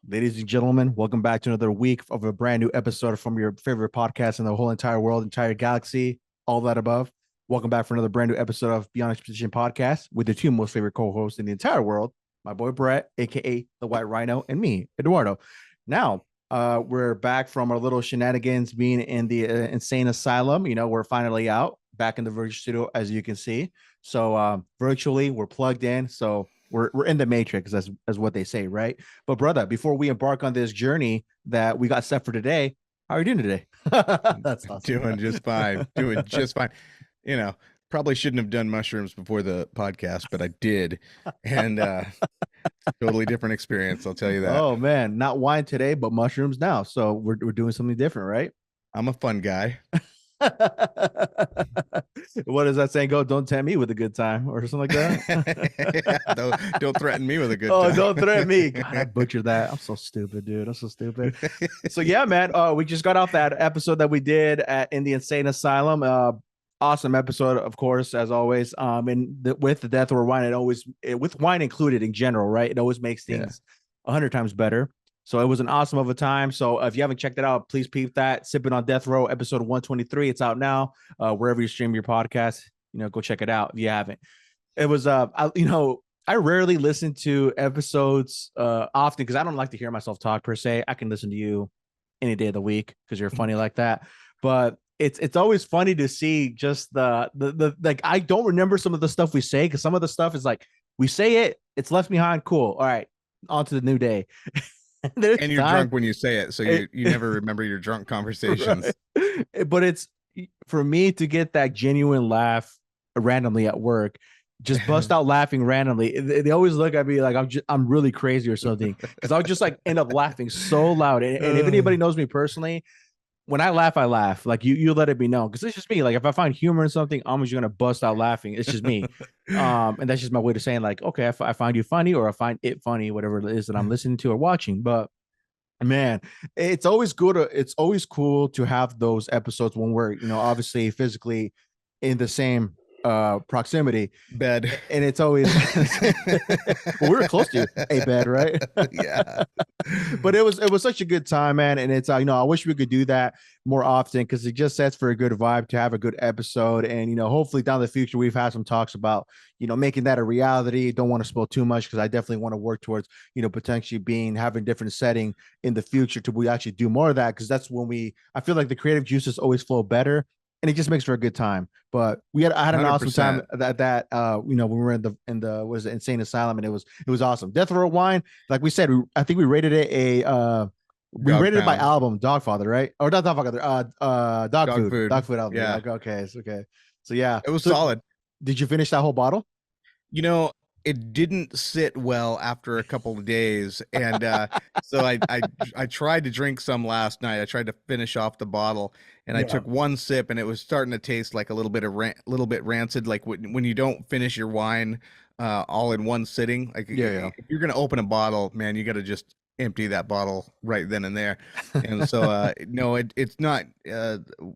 Ladies and gentlemen, welcome back to another week of a brand new episode from your favorite podcast in the whole entire world, entire galaxy, all that above. Welcome back for another brand new episode of Beyond Exposition Podcast with the two most favorite co-hosts in the entire world, my boy Brett, aka the White Rhino, and me, Eduardo. Now, we're back from our little shenanigans being in the insane asylum. We're finally out back in the virtual studio, as you can see. So virtually, we're plugged in. So we're in the matrix, as what they say, right? But brother, before we embark on this journey that we got set for today, how are you doing today? That's awesome. Doing just fine. Doing just fine. You know, probably shouldn't have done mushrooms before the podcast, but I did. And totally different experience, I'll tell you that. Oh man, not wine today, but mushrooms now. So we're doing something different, right? I'm a fun guy. What does that saying go? Don't tempt me with a good time or something like that. Yeah, don't threaten me with a good Oh, time. don't threaten me. God, I butchered that. I'm so stupid, dude. I'm so stupid. So yeah, man. We just got off that episode that we did in the insane asylum. Awesome episode, of course, as always. With the death or wine, with wine included in general, right? It always makes things 100 times better. So it was an awesome of a time. So if you haven't checked it out, please peep that. Sipping on Death Row, episode 123. It's out now. Wherever you stream your podcast, go check it out if you haven't. It was I rarely listen to episodes often because I don't like to hear myself talk per se. I can listen to you any day of the week because you're funny like that. But it's always funny to see just the like I don't remember some of the stuff we say because some of the stuff is like we say it, it's left behind. Cool. All right, on to the new day. And you're drunk when you say it, so you never remember your drunk conversations. Right. But it's for me to get that genuine laugh randomly at work, just bust out laughing randomly. They always look at me like I'm really crazy or something because I'll just like end up laughing so loud. And if anybody knows me personally, when I laugh. Like you let it be known because it's just me. Like if I find humor in something, I'm just gonna bust out laughing. It's just me. And that's just my way to saying like, okay, I find you funny or I find it funny, whatever it is that I'm listening to or watching. But man, it's always good. It's always cool to have those episodes when we're, obviously physically in the same proximity Bed. and it's always well, we were close to a bed, right? Yeah. But it was such a good time, man. And it's I wish we could do that more often because it just sets for a good vibe to have a good episode. And hopefully down the future we've had some talks about making that a reality. Don't want to spoil too much because I definitely want to work towards potentially having different setting in the future to we actually do more of that because that's when I feel like the creative juices always flow better and it just makes for a good time. But I had an 100%. Awesome time that when we were in the what is it, insane asylum, and it was awesome. Death Row Wine, like we said, I think we rated it we rated it by album, Dogfather, right? Or not Dogfather, Dog Food album. Yeah. Okay. So yeah, it was solid. Did you finish that whole bottle? It didn't sit well after a couple of days, and so I tried to drink some last night. I tried to finish off the bottle, and I took one sip, and it was starting to taste like a little bit rancid, like when you don't finish your wine all in one sitting. Like if you're gonna open a bottle, man, you got to just empty that bottle right then and there. And so no, it's not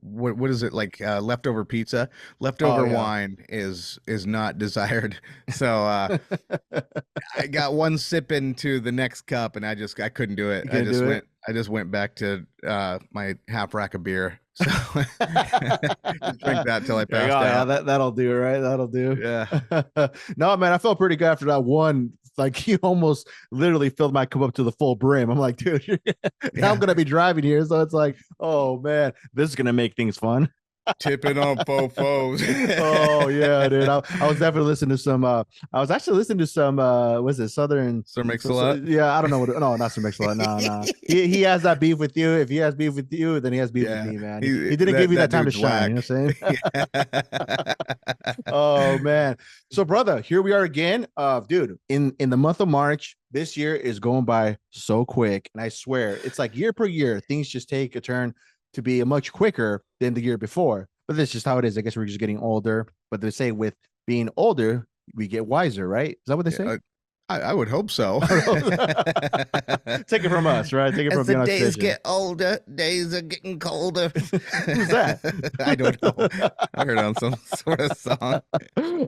what is it like leftover pizza, leftover wine is not desired. So I got one sip into the next cup and I couldn't do it. I just went back to my half rack of beer. So drink that till I passed out. Yeah, that'll do, right? That'll do. Yeah. No, man, I felt pretty good after that one. Like you almost literally filled my cup up to the full brim. I'm like, dude, now I'm gonna be driving here, so it's like, oh man, this is gonna make things fun. Tipping on fofos. Oh yeah, dude. I was definitely listening to some. I was actually listening to some. Was it Southern? Sir Mix-a-Lot? Yeah, I don't know what. No, not Sir Mix-a-Lot. No. He has that beef with you. If he has beef with you, then he has beef with me, man. He didn't give you that time to shine. You know what I'm saying? Oh man. So brother, here we are again. Dude, in the month of March, this year is going by so quick, and I swear it's like year per year, things just take a turn to be much quicker than the year before. But that's just how it is. I guess we're just getting older. But they say with being older, we get wiser, right? Is that what they say? I would hope so. Take it from us, right? Take it from the days get older, days are getting colder. Who's that? I don't know. I heard on some sort of song.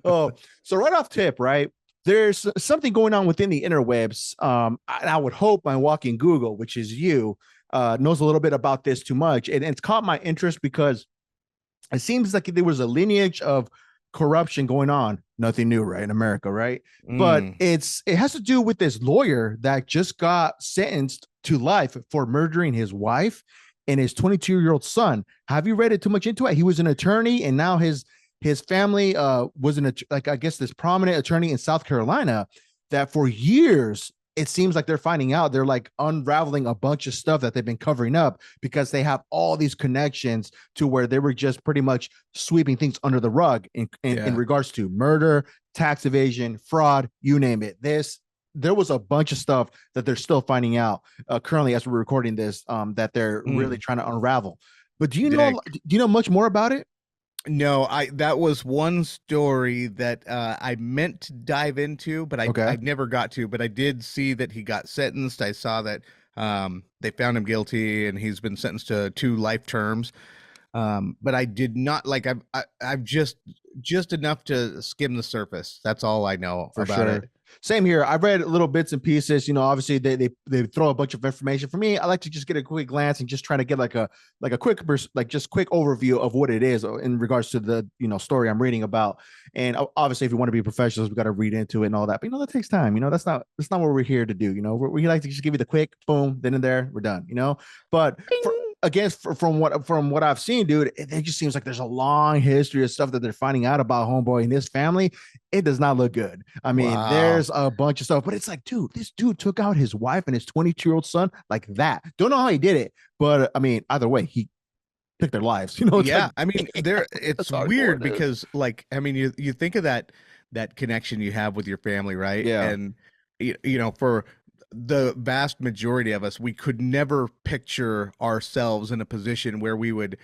Oh, so right off tip, right? there's something going on within the interwebs. I would hope my walking Google, which is you, knows a little bit about this too much, and it's caught my interest because it seems like there was a lineage of corruption going on. Nothing new, right, in America, right? But Mm. it has to do with this lawyer that just got sentenced to life for murdering his wife and his 22-year-old son. Have you read it too much into it? He was an attorney, and now his family was like, I guess, this prominent attorney in South Carolina that for years it seems like they're finding out, they're like unraveling a bunch of stuff that they've been covering up because they have all these connections to where they were just pretty much sweeping things under the rug in regards to murder, tax evasion, fraud, you name it. There was a bunch of stuff that they're still finding out currently as we're recording this, that they're really trying to unravel. But do you know much more about it? No, that was one story that I meant to dive into, but I never got to. But I did see that he got sentenced. I saw that they found him guilty, and he's been sentenced to 2 life terms. But I did not like. I've just enough to skim the surface. That's all I know about it. Same here. I've read little bits and pieces. You know, obviously they throw a bunch of information. For me, I like to just get a quick glance and just try to get like a quick quick overview of what it is in regards to the story I'm reading about. And obviously, if you want to be professionals, we got to read into it and all that. But that takes time. That's not what we're here to do. We like to just give you the quick boom, then and there, we're done. But from what I've seen, dude, it just seems like there's a long history of stuff that they're finding out about homeboy and his family. It does not look good. I mean, there's a bunch of stuff, but it's like, dude, this dude took out his wife and his 22-year-old son like that. Don't know how he did it, but I mean, either way, he took their lives. Yeah, I mean, it's weird because, like, I mean, you think of that connection you have with your family, right? Yeah. And for the vast majority of us, we could never picture ourselves in a position where we would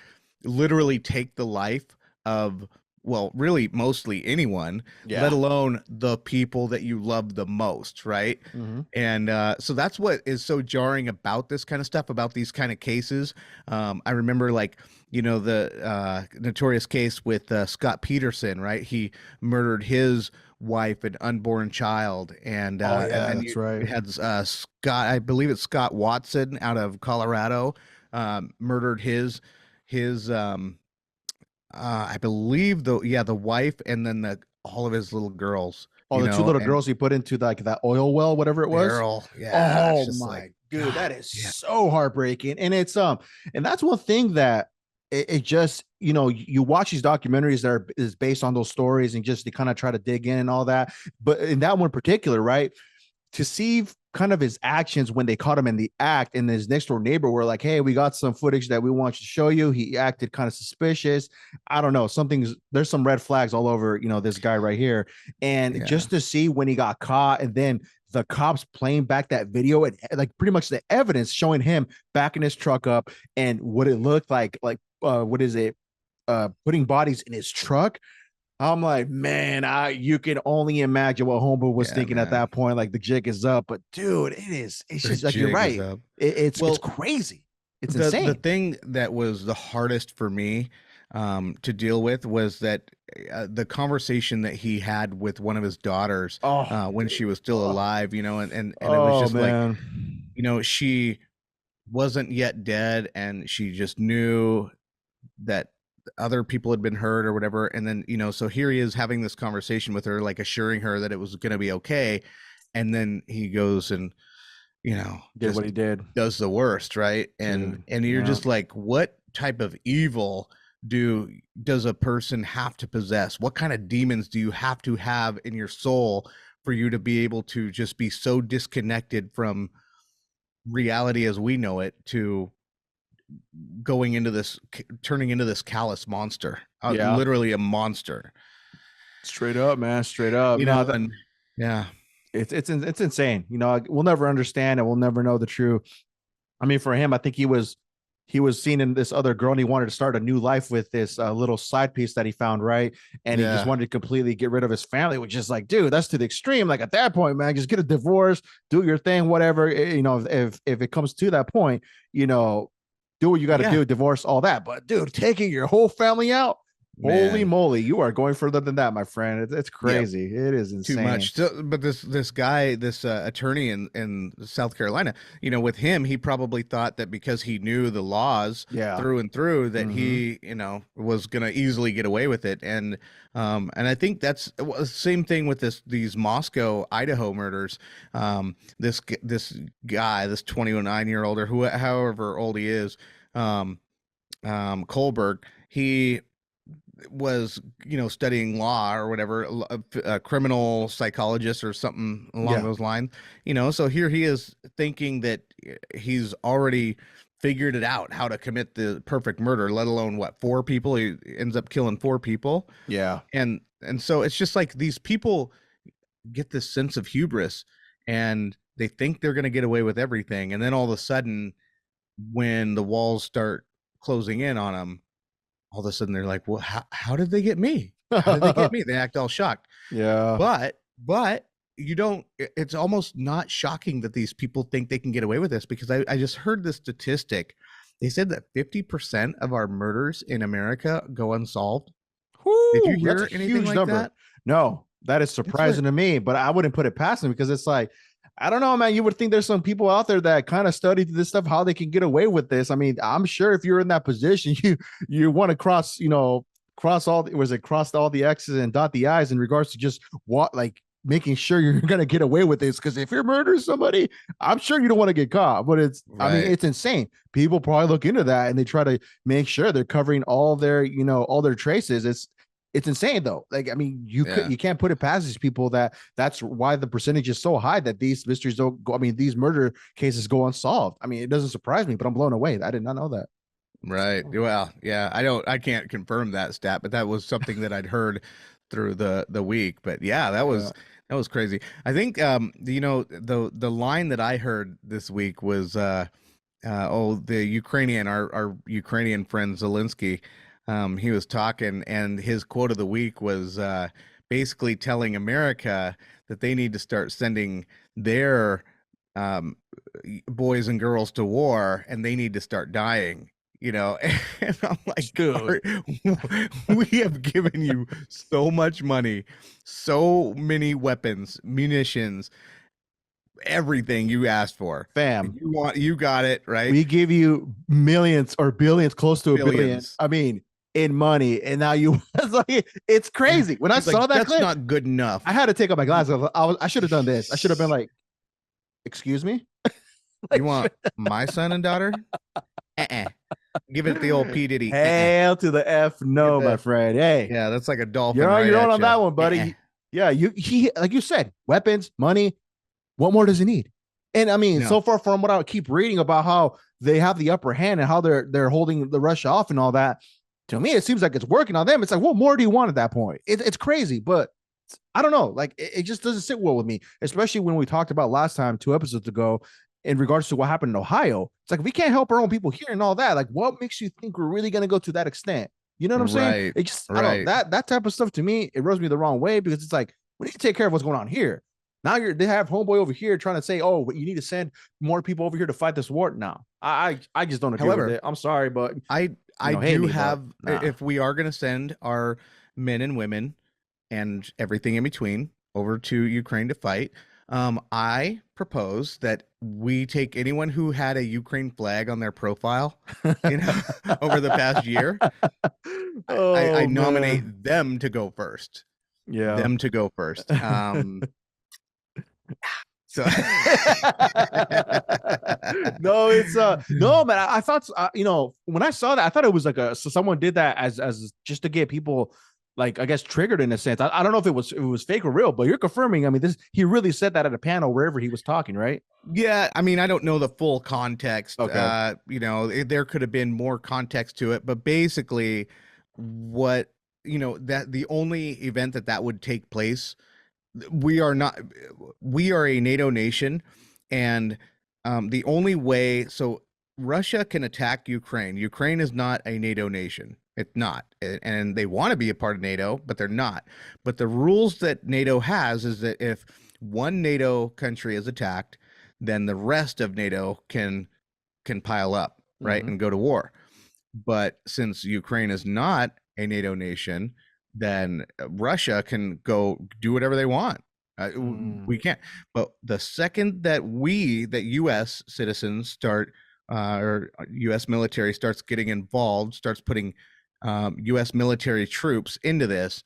literally take the life of, well, really mostly anyone, let alone the people that you love the most, right? And so that's what is so jarring about this kind of stuff, about these kind of cases. I remember, like, the notorious case with Scott Peterson, right? He murdered his wife and unborn child, and and then that's right. Had Scott, I believe it's Scott Watson out of Colorado, murdered his I believe the wife, and then all of his little girls. Oh, the 2 little girls he put into like that oil well, whatever it was. Barrel. Yeah. Oh my dude, that is so heartbreaking. And it's and that's one thing that it just, you watch these documentaries that is based on those stories and just to kind of try to dig in and all that. But in that one in particular, right, to see kind of his actions when they caught him in the act, and his next door neighbor were like, hey, we got some footage that we want you to show you. He acted kind of suspicious. I don't know, there's some red flags all over this guy right here. And just to see when he got caught, and then the cops playing back that video, and like pretty much the evidence showing him backing his truck up and what it looked like what is it, putting bodies in his truck. I'm like, man, you can only imagine what Homeboy was thinking at that point. Like, the jig is up, but dude, it's just like, you're right. It's crazy. It's insane. The thing that was the hardest for me to deal with was that the conversation that he had with one of his daughters when she was still alive, and it was just like, she wasn't yet dead, and she just knew that other people had been hurt or whatever. And then, so here he is having this conversation with her, like assuring her that it was going to be okay. And then he goes and, did what he did, does the worst. Right. And you're just like, what type of evil does a person have to possess? What kind of demons do you have to have in your soul for you to be able to just be so disconnected from reality as we know it, to turning into this callous monster, literally a monster, straight up, man, straight up. It's insane. We'll never understand, and we'll never know the truth. I mean, for him, I think he was seen in this other girl, and he wanted to start a new life with this little side piece that he found, right? And he just wanted to completely get rid of his family, which is like, dude, that's to the extreme. Like, at that point, man, just get a divorce, do your thing, whatever. If it comes to that point, do what you got to do, divorce, all that. But dude, taking your whole family out, Holy man. moly, you are going further than that, my friend. It's Yeah, crazy. It is too insane. much. So, but this guy, this attorney in South Carolina, with him, he probably thought that because he knew the laws Yeah. through and through, that Mm-hmm. he, was gonna easily get away with it. And I think that's the same thing with these Moscow, Idaho murders. This guy, this 29-year-old, or however old he is, um, Kohlberg, he was studying law or whatever, a criminal psychologist or something along Yeah. those lines. So here he is thinking that he's already figured it out how to commit the perfect murder, let alone what, four people. He ends up killing four people. Yeah. And so it's just like these people get this sense of hubris, and they think they're going to get away with everything, and then all of a sudden, when the walls start closing in on them, all of a sudden they're like, well, how did they get me? How did they get me? They act all shocked. Yeah. But you don't, it's almost not shocking that these people think they can get away with this, because I just heard this statistic. They said that 50% of our murders in America go unsolved. Did you Whoo, that's a hear anything huge like number. that? No, that is That's what, surprising to me, but I wouldn't put it past them because it's like, I don't know, man. You would think there's some people out there that kind of study this stuff, how they can get away with this. I mean, I'm sure if you're in that position, you want to cross, cross all was it cross all the X's and dot the I's in regards to just what like making sure you're gonna get away with this. Because if you're murdering somebody, I'm sure you don't want to get caught. But I mean, right. it's insane. People probably look into that and they try to make sure they're covering all their, all their traces. It's insane though. Like, I mean, Yeah. you can't put it past these people that's why the percentage is so high that these mysteries don't go. I mean, these murder cases go unsolved. I mean, it doesn't surprise me, but I'm blown away. I did not know that. Right. Well, yeah, I can't confirm that stat, but that was something that I'd heard through the week. But yeah, Yeah. that was crazy. I think the line that I heard this week was the Ukrainian, our Ukrainian friend Zelensky. He was talking, and his quote of the week was basically telling America that they need to start sending their um boys and girls to war, and they need to start dying. And I'm like, Dude, we have given you so much money, so many weapons, munitions, everything you asked for. fam, You got it, right? we give you millions or billions, close to a billion. Billions. I mean, in money, and now you it's like it's crazy. When I He's like, saw that that's clip, not good enough. I had to take off my glasses. I should have done this. I should have been like, excuse me. You Like, want my son and daughter? Give it the old P Diddy. hell to the F no, my friend. Hey, Yeah, that's like a dolphin you're on right your own at on you. that one, buddy. Yeah, he like you said, weapons, money. What more does he need? And I mean, No. so far from what I keep reading about how they have the upper hand and how they're holding the Russia off and all that, to me it seems like it's working on them. It's like, what more do you want at that point? It's crazy, but I don't know. Like it just doesn't sit well with me, especially when we talked about last time, 2 episodes ago, in regards to what happened in Ohio. It's like if we can't help our own people here and all that, like what makes you think we're really going to go to that extent? You know what I'm saying? Right. It just, I don't know, that type of stuff to me, it rubs me the wrong way because it's like, we need to take care of what's going on here. Now they have homeboy over here trying to say, oh, you need to send more people over here to fight this war. Now, I just don't agree with it. I'm sorry, but I do have, nah. if we are going to send our men and women and everything in between over to Ukraine to fight, I propose that we take anyone who had a Ukraine flag on their profile, over the past year. I nominate them to go first. Yeah, them to go first. So no, it's no, man. I thought when I saw that, I thought it was like someone did that as just to get people, like, I guess, triggered in a sense. I don't know if it was fake or real, but you're confirming. I mean, he really said that at a panel wherever he was talking, right? Yeah, I mean, I don't know the full context. Okay. There could have been more context to it, but basically, what that the only event that would take place, we are a NATO nation, and the only way, so Russia can attack Ukraine. Ukraine is not a NATO nation. It's not. And they want to be a part of NATO, but they're not. But the rules that NATO has is that if one NATO country is attacked, then the rest of NATO can pile up, right, and go to war. But since Ukraine is not a NATO nation, then Russia can go do whatever they want. We can't. But the second that U.S. citizens start, or U.S. military starts getting involved, starts putting U.S. military troops into this,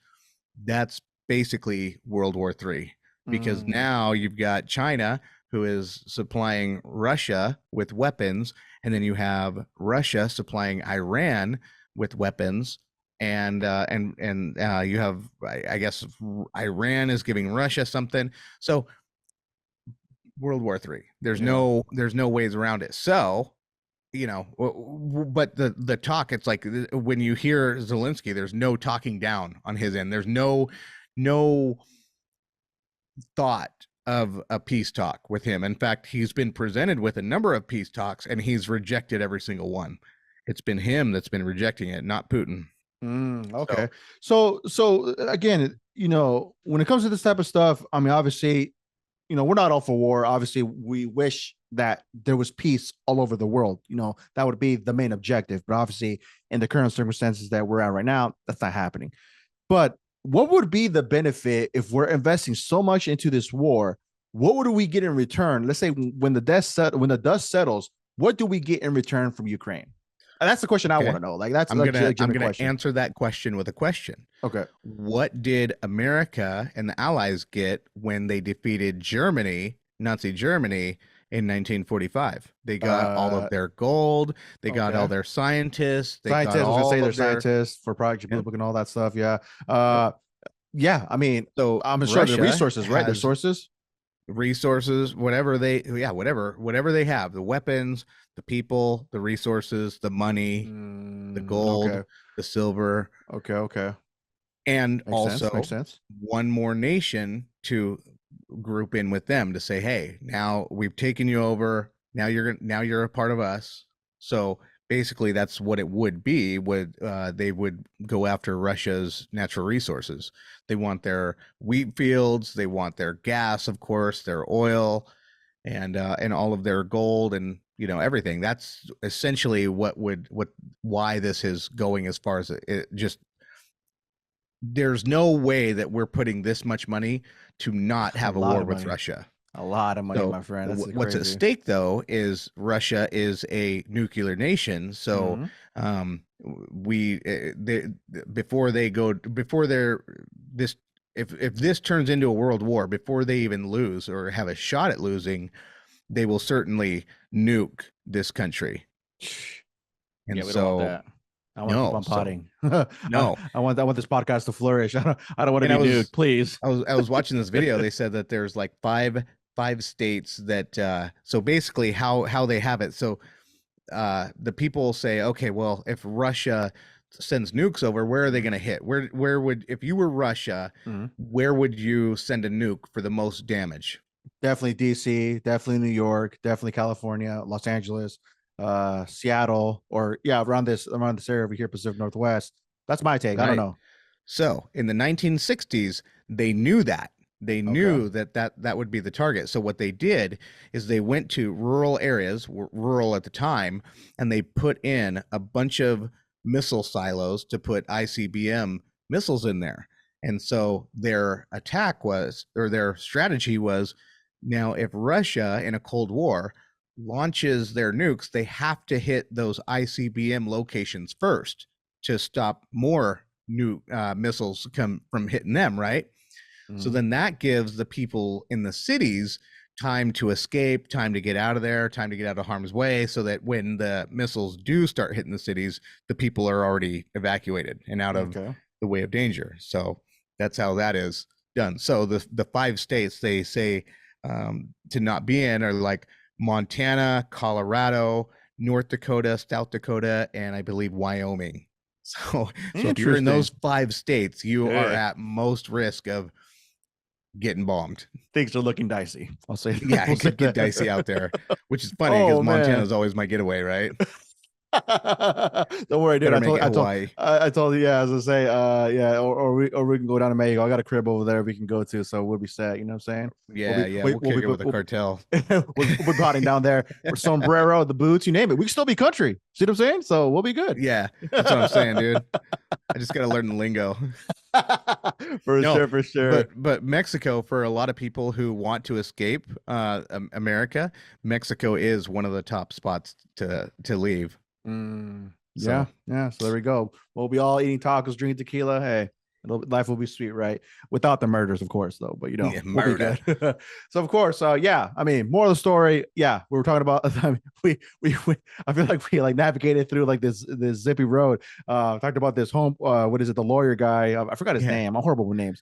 that's basically World War III. Because now you've got China, who is supplying Russia with weapons, and then you have Russia supplying Iran with weapons, and you have, I guess, Iran is giving Russia something. So World War III. There's no ways around it. So, but the talk, it's like when you hear Zelensky, there's no talking down on his end. There's no thought of a peace talk with him. In fact, he's been presented with a number of peace talks and he's rejected every single one. It's been him that's been rejecting it, not Putin. Okay. So again, when it comes to this type of stuff, I mean, obviously, we're not all for war. Obviously, we wish that there was peace all over the world. That would be the main objective. But obviously, in the current circumstances that we're at right now, that's not happening. But what would be the benefit if we're investing so much into this war? What would we get in return? Let's say when the dust settles, what do we get in return from Ukraine? And that's the question I want to know. Like, that's I'm gonna answer that question with a question. Okay. What did America and the Allies get when they defeated Germany, Nazi Germany, in 1945? They got all of their gold. They got all their scientists. I was gonna say their scientists for Project Blue Book and all that stuff. Yeah. Yeah. I mean, so I'm sure the resources, right? Their resources, whatever they have, the weapons, the people, the resources, the money, the gold, the silver. Okay. And makes sense. One more nation to group in with them to say, hey, now we've taken you over. Now you're a part of us. So basically that's what it would be. They would go after Russia's natural resources. They want their wheat fields, they want their gas, of course, their oil, and all of their gold, and everything. That's essentially why this is going, as far as it just. There's no way that we're putting this much money to not have a war with Russia. A lot of money, my friend. That's what's at stake, though, is Russia is a nuclear nation. So if this turns into a world war, before they even lose or have a shot at losing, they will certainly nuke this country. And we don't want that. I want to keep on potting. No, I want this podcast to flourish. I don't want to be nuked, please. I was watching this video. They said that there's like five states that so basically how they have it. So the people say, okay, well, if Russia sends nukes over, where are they going to hit? Where would, if you were Russia, where would you send a nuke for the most damage? Definitely DC, definitely New York, definitely California, Los Angeles, Seattle, or around this area over here, Pacific Northwest. That's my take. Right. I don't know. So in the 1960s, they knew that. They knew that would be the target. So what they did is they went to rural areas, rural at the time, and they put in a bunch of missile silos to put ICBM missiles in there. And so their attack was, or their strategy was, now if Russia in a Cold War launches their nukes, they have to hit those ICBM locations first to stop more new missiles come from hitting them, right? So then that gives the people in the cities time to escape, time to get out of there, time to get out of harm's way, so that when the missiles do start hitting the cities, the people are already evacuated and out of the way of danger. So that's how that is done. So the 5 states they say to not be in are like Montana, Colorado, North Dakota, South Dakota, and I believe Wyoming. So if you're in those 5 states, you are at most risk of getting bombed. Things are looking dicey. I'll say it could get dicey out there, which is funny because Montana is always my getaway, right? Don't worry, dude. I told you, yeah, as I say, yeah, or we can go down to Mexico. I got a crib over there we can go to, so we'll be set. You know what I'm saying? We'll kick it with the cartel. we'll be potting down there for sombrero, the boots, you name it. We can still be country. See what I'm saying? So we'll be good. Yeah, that's what I'm saying, dude. I just gotta learn the lingo. For sure. But Mexico, for a lot of people who want to escape America, Mexico is one of the top spots to leave. Yeah. So there we go. We'll be all eating tacos, drinking tequila. Hey, life will be sweet, right? Without the murders, of course, though. But we'll be good. So of course, yeah. I mean, more of the story. Yeah, we were talking about. I mean, we I feel like we like navigated through like this zippy road. Talked about this what is it? The lawyer guy. I forgot his name. I'm horrible with names.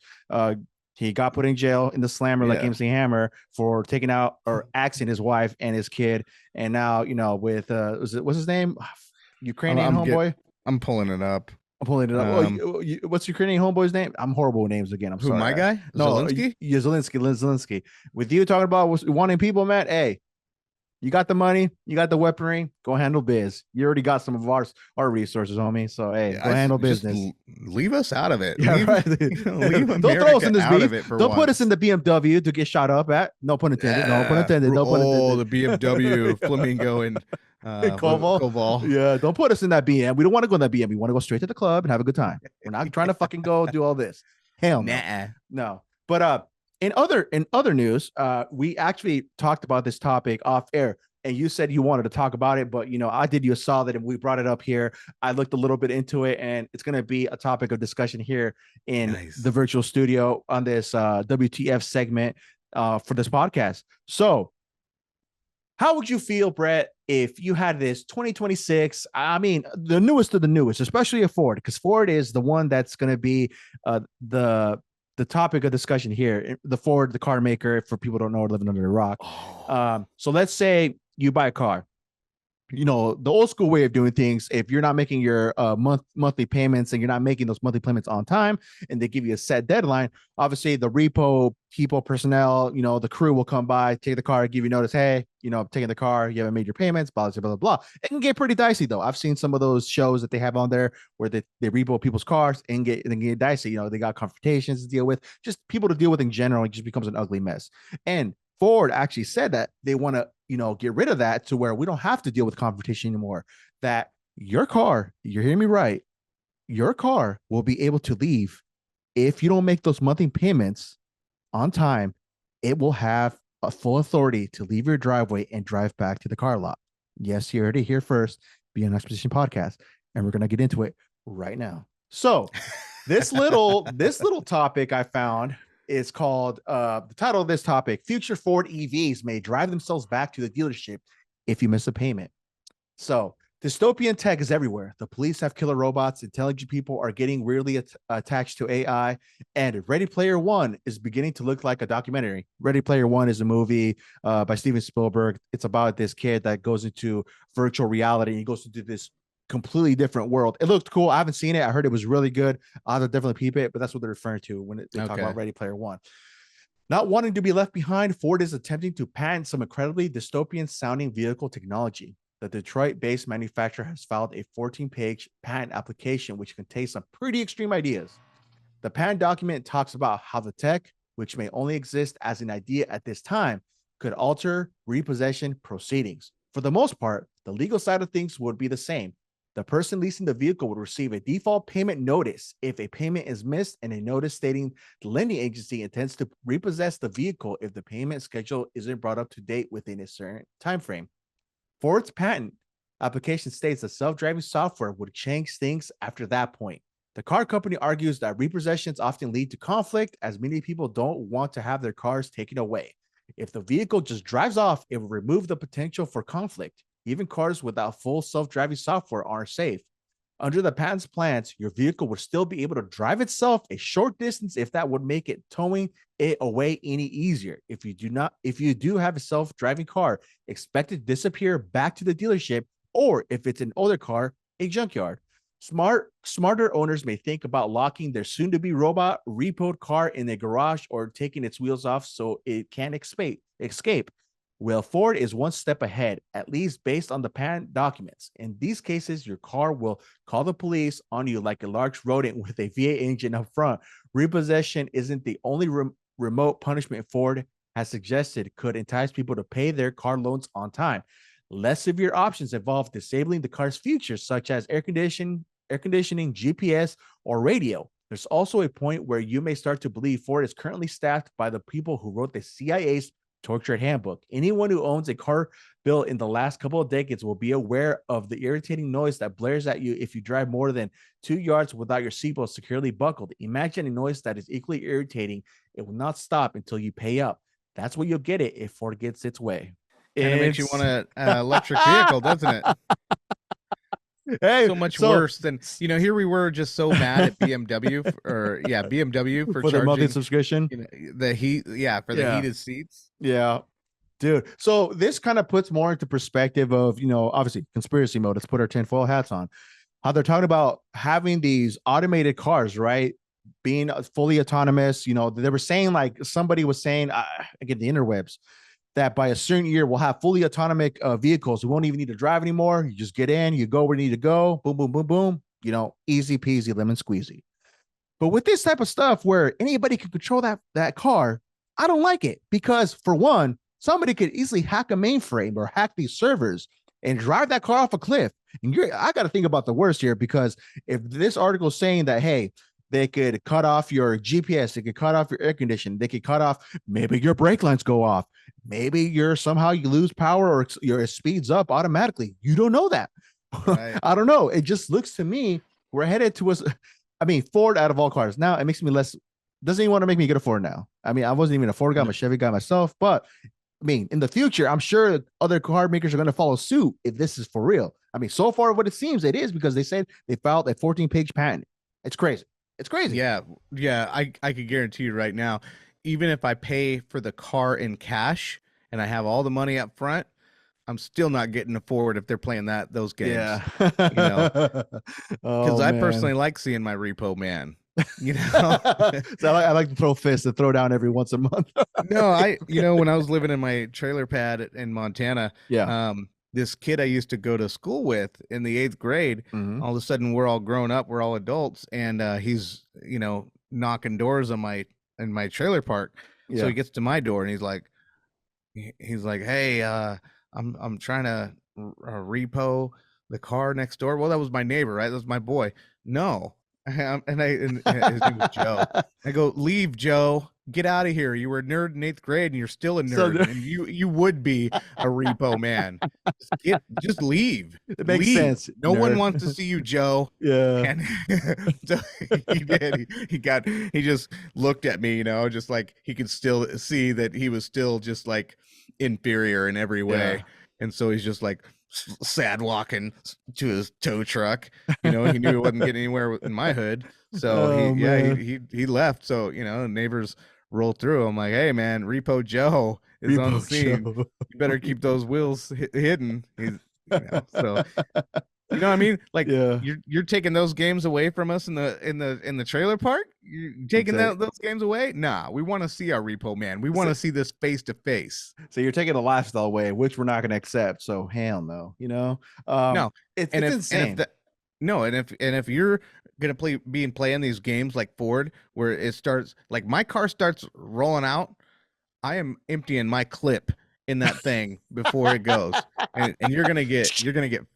He got put in jail in the slammer like MC Hammer for taking out or axing his wife and his kid. And now, with what's his name? Ukrainian homeboy. I'm pulling it up. What's Ukrainian homeboy's name? I'm horrible with names again. I'm sorry. My guy? No, Zelensky? Zelensky. With you talking about wanting people, Matt, hey, you got the money, you got the weaponry, go handle biz. You already got some of our resources, homie. So hey, go handle business. Leave us out of it. Yeah, right. Don't throw us in this beef. Don't put us in the BMW to get shot up at. No pun intended. No pun intended. No pun intended. The BMW Flamingo and Koval. Yeah, don't put us in that BM. We don't want to go in that BM. We want to go straight to the club and have a good time. We're not trying to fucking go do all this. Hell no. No. But in other news, we actually talked about this topic off air, and you said you wanted to talk about it, but I did you a solid and we brought it up here. I looked a little bit into it, and it's going to be a topic of discussion here in the virtual studio on this WTF segment for this podcast. So how would you feel, Brett, if you had this 2026? I mean, the newest of the newest, especially a Ford, because Ford is the one that's going to be the topic of discussion here. The Ford, the car maker, for people who don't know, living under a rock. So let's say you buy a car. The old school way of doing things, if you're not making your monthly payments and you're not making those monthly payments on time, and they give you a set deadline, obviously the repo people, personnel, the crew will come by, take the car, give you notice, hey, I'm taking the car, you haven't made your payments, blah, blah, blah, blah. It can get pretty dicey, though. I've seen some of those shows that they have on there where they repo people's cars and get dicey. They got confrontations to deal with, just people to deal with in general. It just becomes an ugly mess. And Ford actually said that they want to, get rid of that to where we don't have to deal with confrontation anymore. That your car, you're hearing me right, your car will be able to leave if you don't make those monthly payments on time. It will have a full authority to leave your driveway and drive back to the car lot. Yes, you heard it here first. Be an Exposition Podcast, and we're gonna get into it right now. So, this little topic I found. Is called the title of this topic: Future Ford EVs may drive themselves back to the dealership if you miss a payment. So dystopian tech is everywhere. The police have killer robots. Intelligent people are getting weirdly attached to AI. And Ready Player One is beginning to look like a documentary. Ready Player One is a movie by Steven Spielberg. It's about this kid that goes into virtual reality. He goes into this completely different world. It looked cool. I haven't seen it. I heard it was really good. I'll definitely peep it, but that's what they're referring to when they talk about Ready Player One. Not wanting to be left behind, Ford is attempting to patent some incredibly dystopian sounding vehicle technology. The Detroit-based manufacturer has filed a 14-page patent application which contains some pretty extreme ideas. The patent document talks about how the tech, which may only exist as an idea at this time, could alter repossession proceedings. For the most part, the legal side of things would be the same. The person leasing the vehicle would receive a default payment notice if a payment is missed, and a notice stating the lending agency intends to repossess the vehicle if the payment schedule isn't brought up to date within a certain time frame. Ford's patent application states that self-driving software would change things after that point. The car company argues that repossessions often lead to conflict, as many people don't want to have their cars taken away. If the vehicle just drives off, it will remove the potential for conflict. Even cars without full self-driving software aren't safe. Under the patent's plans, your vehicle would still be able to drive itself a short distance if that would make it towing it away any easier. If you do have a self-driving car, expect it to disappear back to the dealership, or if it's an older car, a junkyard. Smarter owners may think about locking their soon-to-be robot repoed car in a garage or taking its wheels off so it can't escape. Well, Ford is one step ahead, at least based on the patent documents. In these cases, your car will call the police on you like a large rodent with a V8 engine up front. Repossession isn't the only remote punishment Ford has suggested could entice people to pay their car loans on time. Less severe options involve disabling the car's features, such as air conditioning, GPS, or radio. There's also a point where you may start to believe Ford is currently staffed by the people who wrote the CIA's tortured handbook. Anyone who owns a car built in the last couple of decades will be aware of the irritating noise that blares at you if you drive more than 2 yards without your seatbelt securely buckled. Imagine a noise that is equally irritating. It will not stop until you pay up. That's what you'll get it if Ford gets its way. Kind of makes you want an electric vehicle, doesn't it? Hey, so much worse than, you know, here we were just so mad at BMW BMW for their monthly charging subscription. You know, the heat, for the heated seats. Yeah. Dude, so this kind of puts more into perspective of, you know, obviously conspiracy mode. Let's put our tinfoil hats on. How they're talking about having these automated cars, right? Being fully autonomous. You know, they were saying, like, somebody was saying, again, the interwebs, that by a certain year we'll have fully autonomic vehicles. We won't even need to drive anymore. You just get in, you go where you need to go. Boom, boom, boom, boom. You know, easy peasy, lemon squeezy. But with this type of stuff where anybody can control that car, I don't like it, because for one, somebody could easily hack a mainframe or hack these servers and drive that car off a cliff. And I got to think about the worst here, because if this article is saying that, hey, they could cut off your GPS, they could cut off your air conditioning, they could cut off, maybe your brake lines go off, maybe you lose power, or your speeds up automatically. You don't know that. Right. I don't know. It just looks to me we're headed to us. I mean, Ford out of all cars. Now it makes me less. Doesn't even want to make me get a Ford now. I mean, I wasn't even a Ford guy. I'm a Chevy guy myself. But I mean, in the future, I'm sure other car makers are going to follow suit if this is for real. I mean, so far, what it seems it is, because they said they filed a 14-page patent. It's crazy. It's crazy. Yeah. I could guarantee you right now, even if I pay for the car in cash and I have all the money up front, I'm still not getting a Ford if they're playing those games. Yeah. You know, because I personally like seeing my repo man. You know, so I like to throw fists and throw down every once a month. No, when I was living in my trailer pad in Montana, this kid I used to go to school with in the 8th grade, all of a sudden we're all grown up, we're all adults, and he's, you know, knocking doors in my trailer park. So he gets to my door and he's like, hey, I'm trying to repo the car next door. Well, that was my neighbor, right? That was my boy. No. And his name was Joe. I go, leave, Joe. Get out of here. You were a nerd in 8th grade and you're still a nerd. And you would be a repo man. Just leave. It makes sense. No one wants to see you, Joe. Yeah. And so he did. He just looked at me, you know, just like he could still see that he was still just like inferior in every way. Yeah. And so he's just like sad walking to his tow truck. You know, he knew he wasn't getting anywhere in my hood. So he left. So, you know, the neighbors roll through. I'm like, hey man, Repo Joe is on the scene. You better keep those wheels hidden. He's, you know, so you know what I mean? Like you're taking those games away from us in the trailer park? You're taking those games away? Nah, we want to see our repo man. We want to see this face to face. So you're taking the lifestyle away, which we're not going to accept. So hell no, you know? No, it's insane. And if you're gonna playing these games like Ford, where it starts, like my car starts rolling out, I am emptying my clip in that thing before it goes, and you're gonna get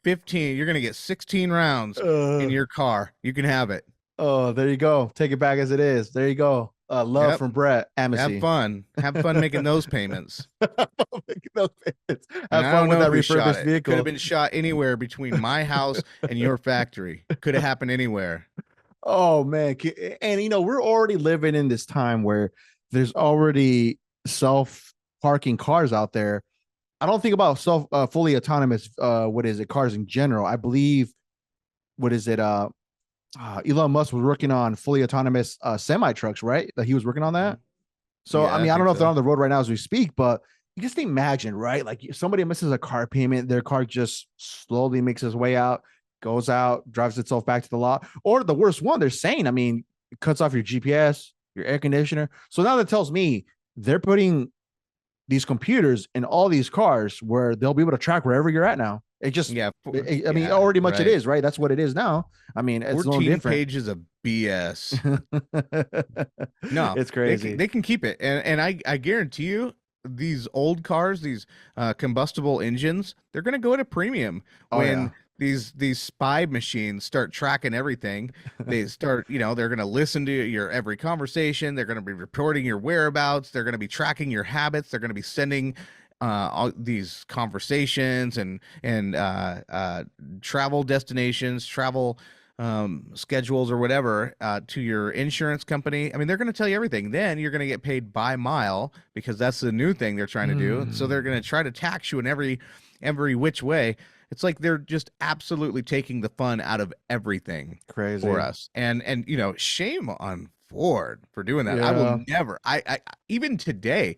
15, you're gonna get 16 rounds in your car. You can have it. Oh, there you go. Take it back as it is. There you go. Love from Brett. Amnesty. Have fun making those payments. Have fun with that refurbished vehicle. It could have been shot anywhere between my house and your factory. Could have happened anywhere. Oh man. And you know, we're already living in this time where there's already self-parking cars out there. I don't think about fully autonomous cars in general. I believe Elon Musk was working on fully autonomous semi trucks, right? That he was working on that. So yeah, I mean, I don't know if they're on the road right now as we speak, but you just imagine, right? Like if somebody misses a car payment, their car just slowly makes its way out, goes out, drives itself back to the lot. Or the worst one, they're saying, I mean, it cuts off your GPS, your air conditioner. So now that tells me they're putting these computers in all these cars where they'll be able to track wherever you're at now. It just, Yeah, I mean, already much it is, right? That's what it is now. I mean, it's 14 no different. pages of BS. No, it's crazy. They can keep it, and I guarantee you, these old cars, these combustible engines, they're going to go at a premium when these spy machines start tracking everything. They start, they're going to listen to your every conversation. They're going to be reporting your whereabouts. They're going to be tracking your habits. They're going to be sending all these conversations and travel destinations, travel schedules or whatever to your insurance company. I mean, they're going to tell you everything. Then you're going to get paid by mile, because that's the new thing they're trying to do. So they're going to try to tax you in every which way. It's like they're just absolutely taking the fun out of everything. Crazy for us. And shame on Ford for doing that. Yeah. I will never. I even today,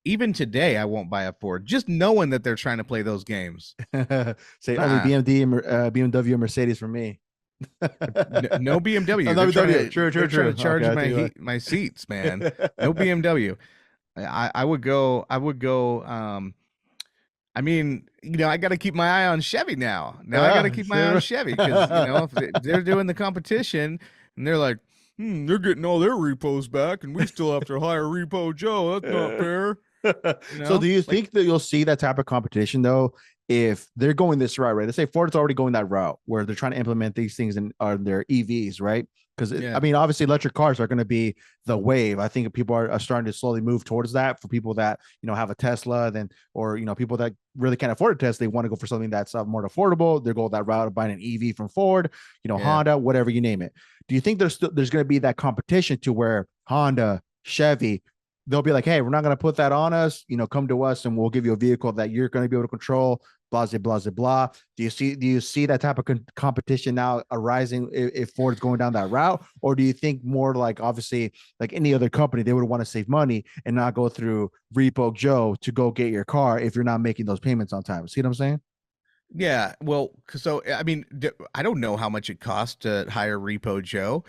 I won't buy a Ford, just knowing that they're trying to play those games. Say only BMW and Mercedes for me. No BMW. Oh, they're true. Trying to charge my seats, man. No BMW. I would go. I mean, I got to keep my eye on Chevy now. I got to keep my eye on Chevy, because if they're doing the competition and they're like, they're getting all their repos back, and we still have to hire Repo Joe. That's not fair. So do you think that you'll see that type of competition though, if they're going this route, right? Let's say Ford's already going that route where they're trying to implement these things in their EVs, right? Because I mean, obviously electric cars are going to be the wave. I think people are starting to slowly move towards that. For people that have a Tesla, or people that really can't afford a Tesla, they want to go for something that's more affordable. They go that route of buying an EV from Ford, Honda, whatever you name it. Do you think there's going to be that competition to where Honda, Chevy, they'll be like, hey, we're not going to put that on us, come to us and we'll give you a vehicle that you're going to be able to control, blah, blah, blah, blah. Do you see that type of competition now arising if Ford's going down that route? Or do you think more like, obviously, like any other company, they would want to save money and not go through Repo Joe to go get your car if you're not making those payments on time? See what I'm saying? Yeah, well, so I mean, I don't know how much it costs to hire Repo Joe,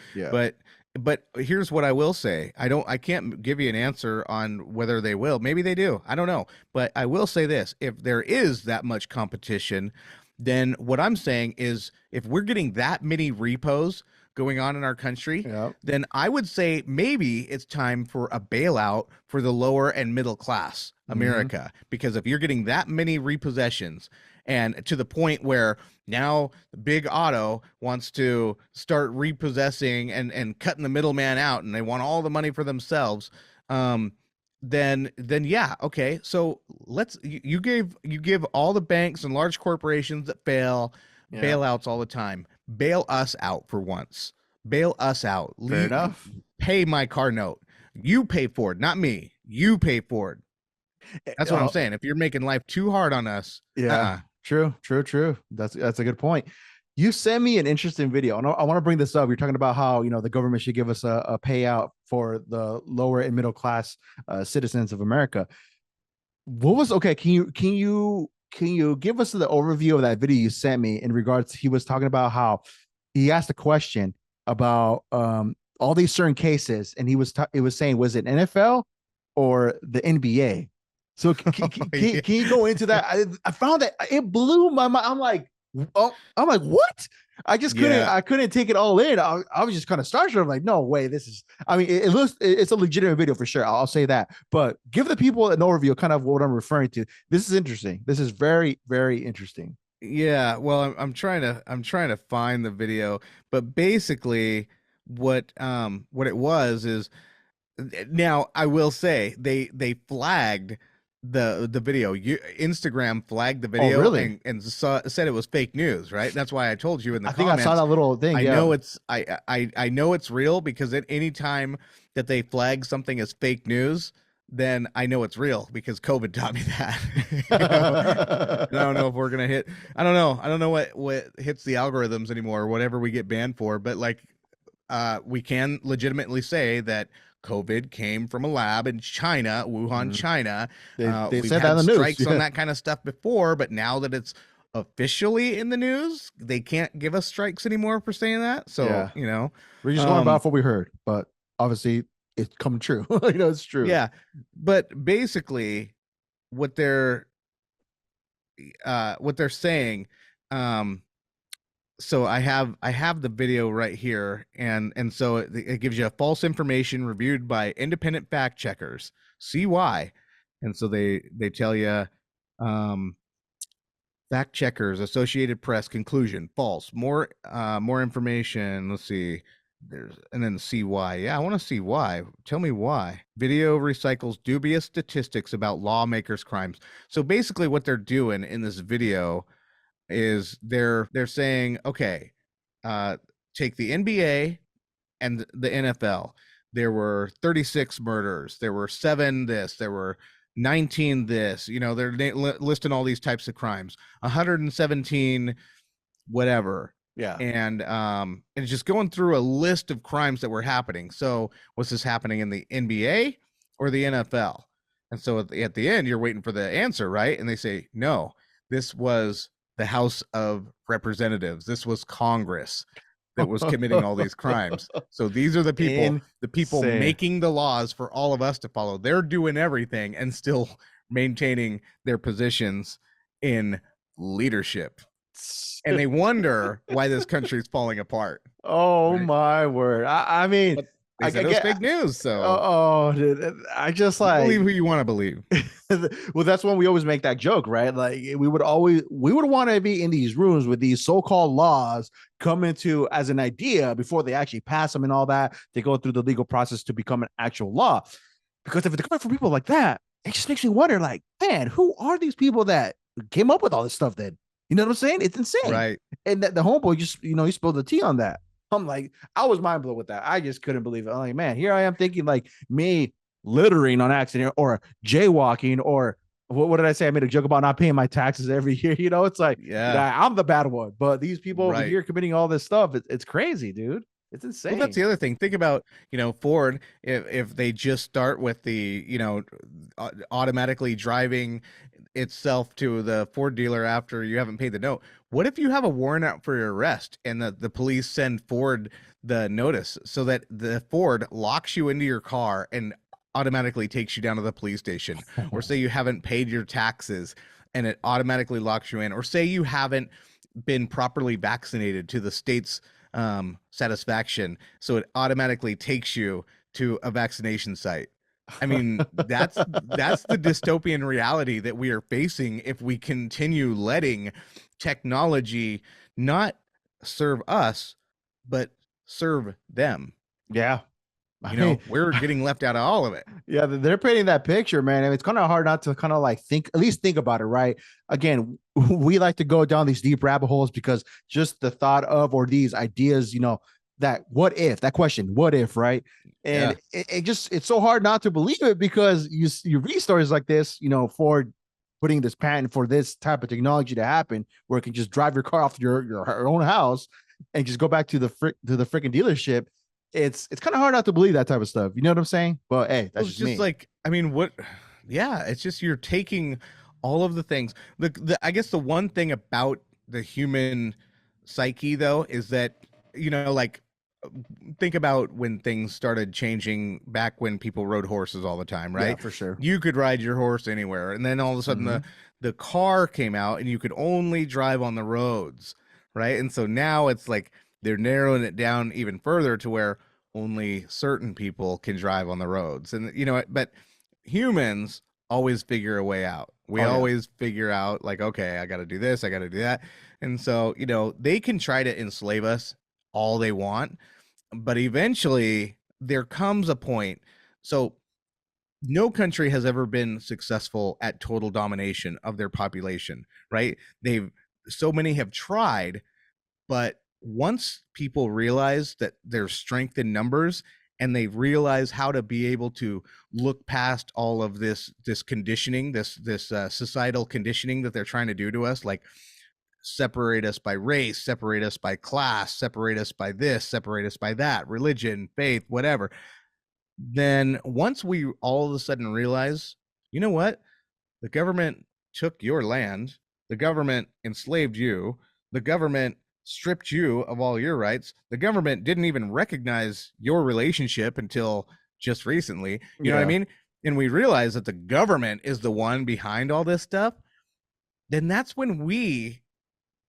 but here's what I will say. I can't give you an answer on whether they will. Maybe they do. I don't know. But I will say this: if there is that much competition, then what I'm saying is, if we're getting that many repos going on in our country, then I would say maybe it's time for a bailout for the lower and middle class America. Because if you're getting that many repossessions, and to the point where now Big Auto wants to start repossessing and cutting the middleman out, and they want all the money for themselves, then yeah, okay. So you give all the banks and large corporations that fail bailouts all the time. Bail us out for once. Bail us out. Fair enough. Pay my car note. You pay for it, not me. You pay for it. That's what I'm saying. If you're making life too hard on us, True. That's a good point. You sent me an interesting video, and I want to bring this up. You're talking about how the government should give us a payout for the lower and middle class citizens of America. What was okay? Can you give us the overview of that video you sent me in regards? He was talking about how he asked a question about all these certain cases, and it was saying, was it NFL or the NBA? So can you go into that? I found that it blew my mind. I'm like, what? I just couldn't. I couldn't take it all in. I was just kind of starstruck. I'm like, no way. This is. I mean, it's a legitimate video for sure. I'll say that. But give the people an overview, kind of what I'm referring to. This is interesting. This is very, very interesting. Yeah. Well, I'm trying to find the video, but basically, what it was is, now I will say they flagged the video. Instagram flagged the video. Oh, really? and said it was fake news, right? That's why I told you in the I comments. think I saw that little thing. I know it's I know it's real, because at any time that they flag something as fake news, then I know it's real, because COVID taught me that. And I don't know if we're gonna hit. I don't know what hits the algorithms anymore, or whatever we get banned for. But like, we can legitimately say that COVID came from a lab in China, Wuhan, China. They we've said had that in the strikes news on that kind of stuff before, but now that it's officially in the news, they can't give us strikes anymore for saying that. So we're just going about what we heard, but obviously it's come true. It's true. Yeah, but basically, what they're saying, so I have the video right here, and so it gives you a false information reviewed by independent fact checkers. See why. And so they tell you, fact checkers, Associated Press, conclusion false. More information. Let's see. There's, and then see why. Yeah, I want to see why. Tell me why. Video recycles dubious statistics about lawmakers' crimes. So basically, what they're doing in this video is they're saying, okay, take the NBA and the NFL. There were 36 murders. There were 7 this. There were 19 this. You know, they're listing all these types of crimes. 117 whatever. Yeah. And just going through a list of crimes that were happening. So was this happening in the NBA or the NFL? And so at the end, you're waiting for the answer, right? And they say, no, this was the House of Representatives. This was Congress that was committing all these crimes. So these are the people making the laws for all of us to follow. They're doing everything and still maintaining their positions in leadership. And they wonder why this country is falling apart. Oh, right? My word. I mean, but they said it was fake news. So dude, I just like believe who you want to believe. Well, that's when we always make that joke, right? Like we would want to be in these rooms with these so-called laws come into as an idea before they actually pass them and all that. They go through the legal process to become an actual law. Because if it's coming from people like that, it just makes me wonder, like, man, who are these people that came up with all this stuff then? You know what I'm saying? It's insane. Right. And the homeboy just, he spilled the tea on that. I'm like, I was mind blown with that. I just couldn't believe it. I'm like, man, here I am thinking like me littering on accident or jaywalking or what did I say? I made a joke about not paying my taxes every year. It's like, yeah, I'm the bad one. But these people over here committing all this stuff, it's crazy, dude. It's insane. Well, that's the other thing. Think about, Ford, if they just start with the, automatically driving itself to the Ford dealer after you haven't paid the note. What if you have a warrant out for your arrest and the police send Ford the notice so that the Ford locks you into your car and automatically takes you down to the police station? Or say you haven't paid your taxes and it automatically locks you in, or say you haven't been properly vaccinated to the state's satisfaction, so it automatically takes you to a vaccination site. I mean, that's the dystopian reality that we are facing if we continue letting technology not serve us, but serve them. Yeah. We're getting left out of all of it. Yeah, they're painting that picture, man. And it's kind of hard not to kind of like at least think about it, right? Again, we like to go down these deep rabbit holes because just the thought of, or these ideas, that what if, that question, what if, right? And it's so hard not to believe it because you read stories like this, Ford putting this patent for this type of technology to happen where it can just drive your car off your own house and just go back to the freaking dealership. It's kind of hard not to believe that type of stuff. You know what I'm saying? But hey, that's just me. Like, I mean, it's just, you're taking all of the things. I guess the one thing about the human psyche though, is that, like, think about when things started changing back when people rode horses all the time, right? Yeah, for sure. You could ride your horse anywhere. And then all of a sudden the car came out and you could only drive on the roads, right? And so now it's like, they're narrowing it down even further to where only certain people can drive on the roads. And, but humans always figure a way out. We always figure out like, okay, I got to do this, I got to do that. And so, they can try to enslave us all they want, but eventually there comes a point. So no country has ever been successful at total domination of their population, right? So many have tried, but once people realize that there's strength in numbers and they realize how to be able to look past all of this conditioning, this societal conditioning that they're trying to do to us, like separate us by race, separate us by class, separate us by this, separate us by that, religion, faith, whatever. Then once we all of a sudden realize, you know what? The government took your land, the government enslaved you, the government stripped you of all your rights. The government didn't even recognize your relationship until just recently. You know what I mean? and we realize that the government is the one behind all this stuff, then that's when we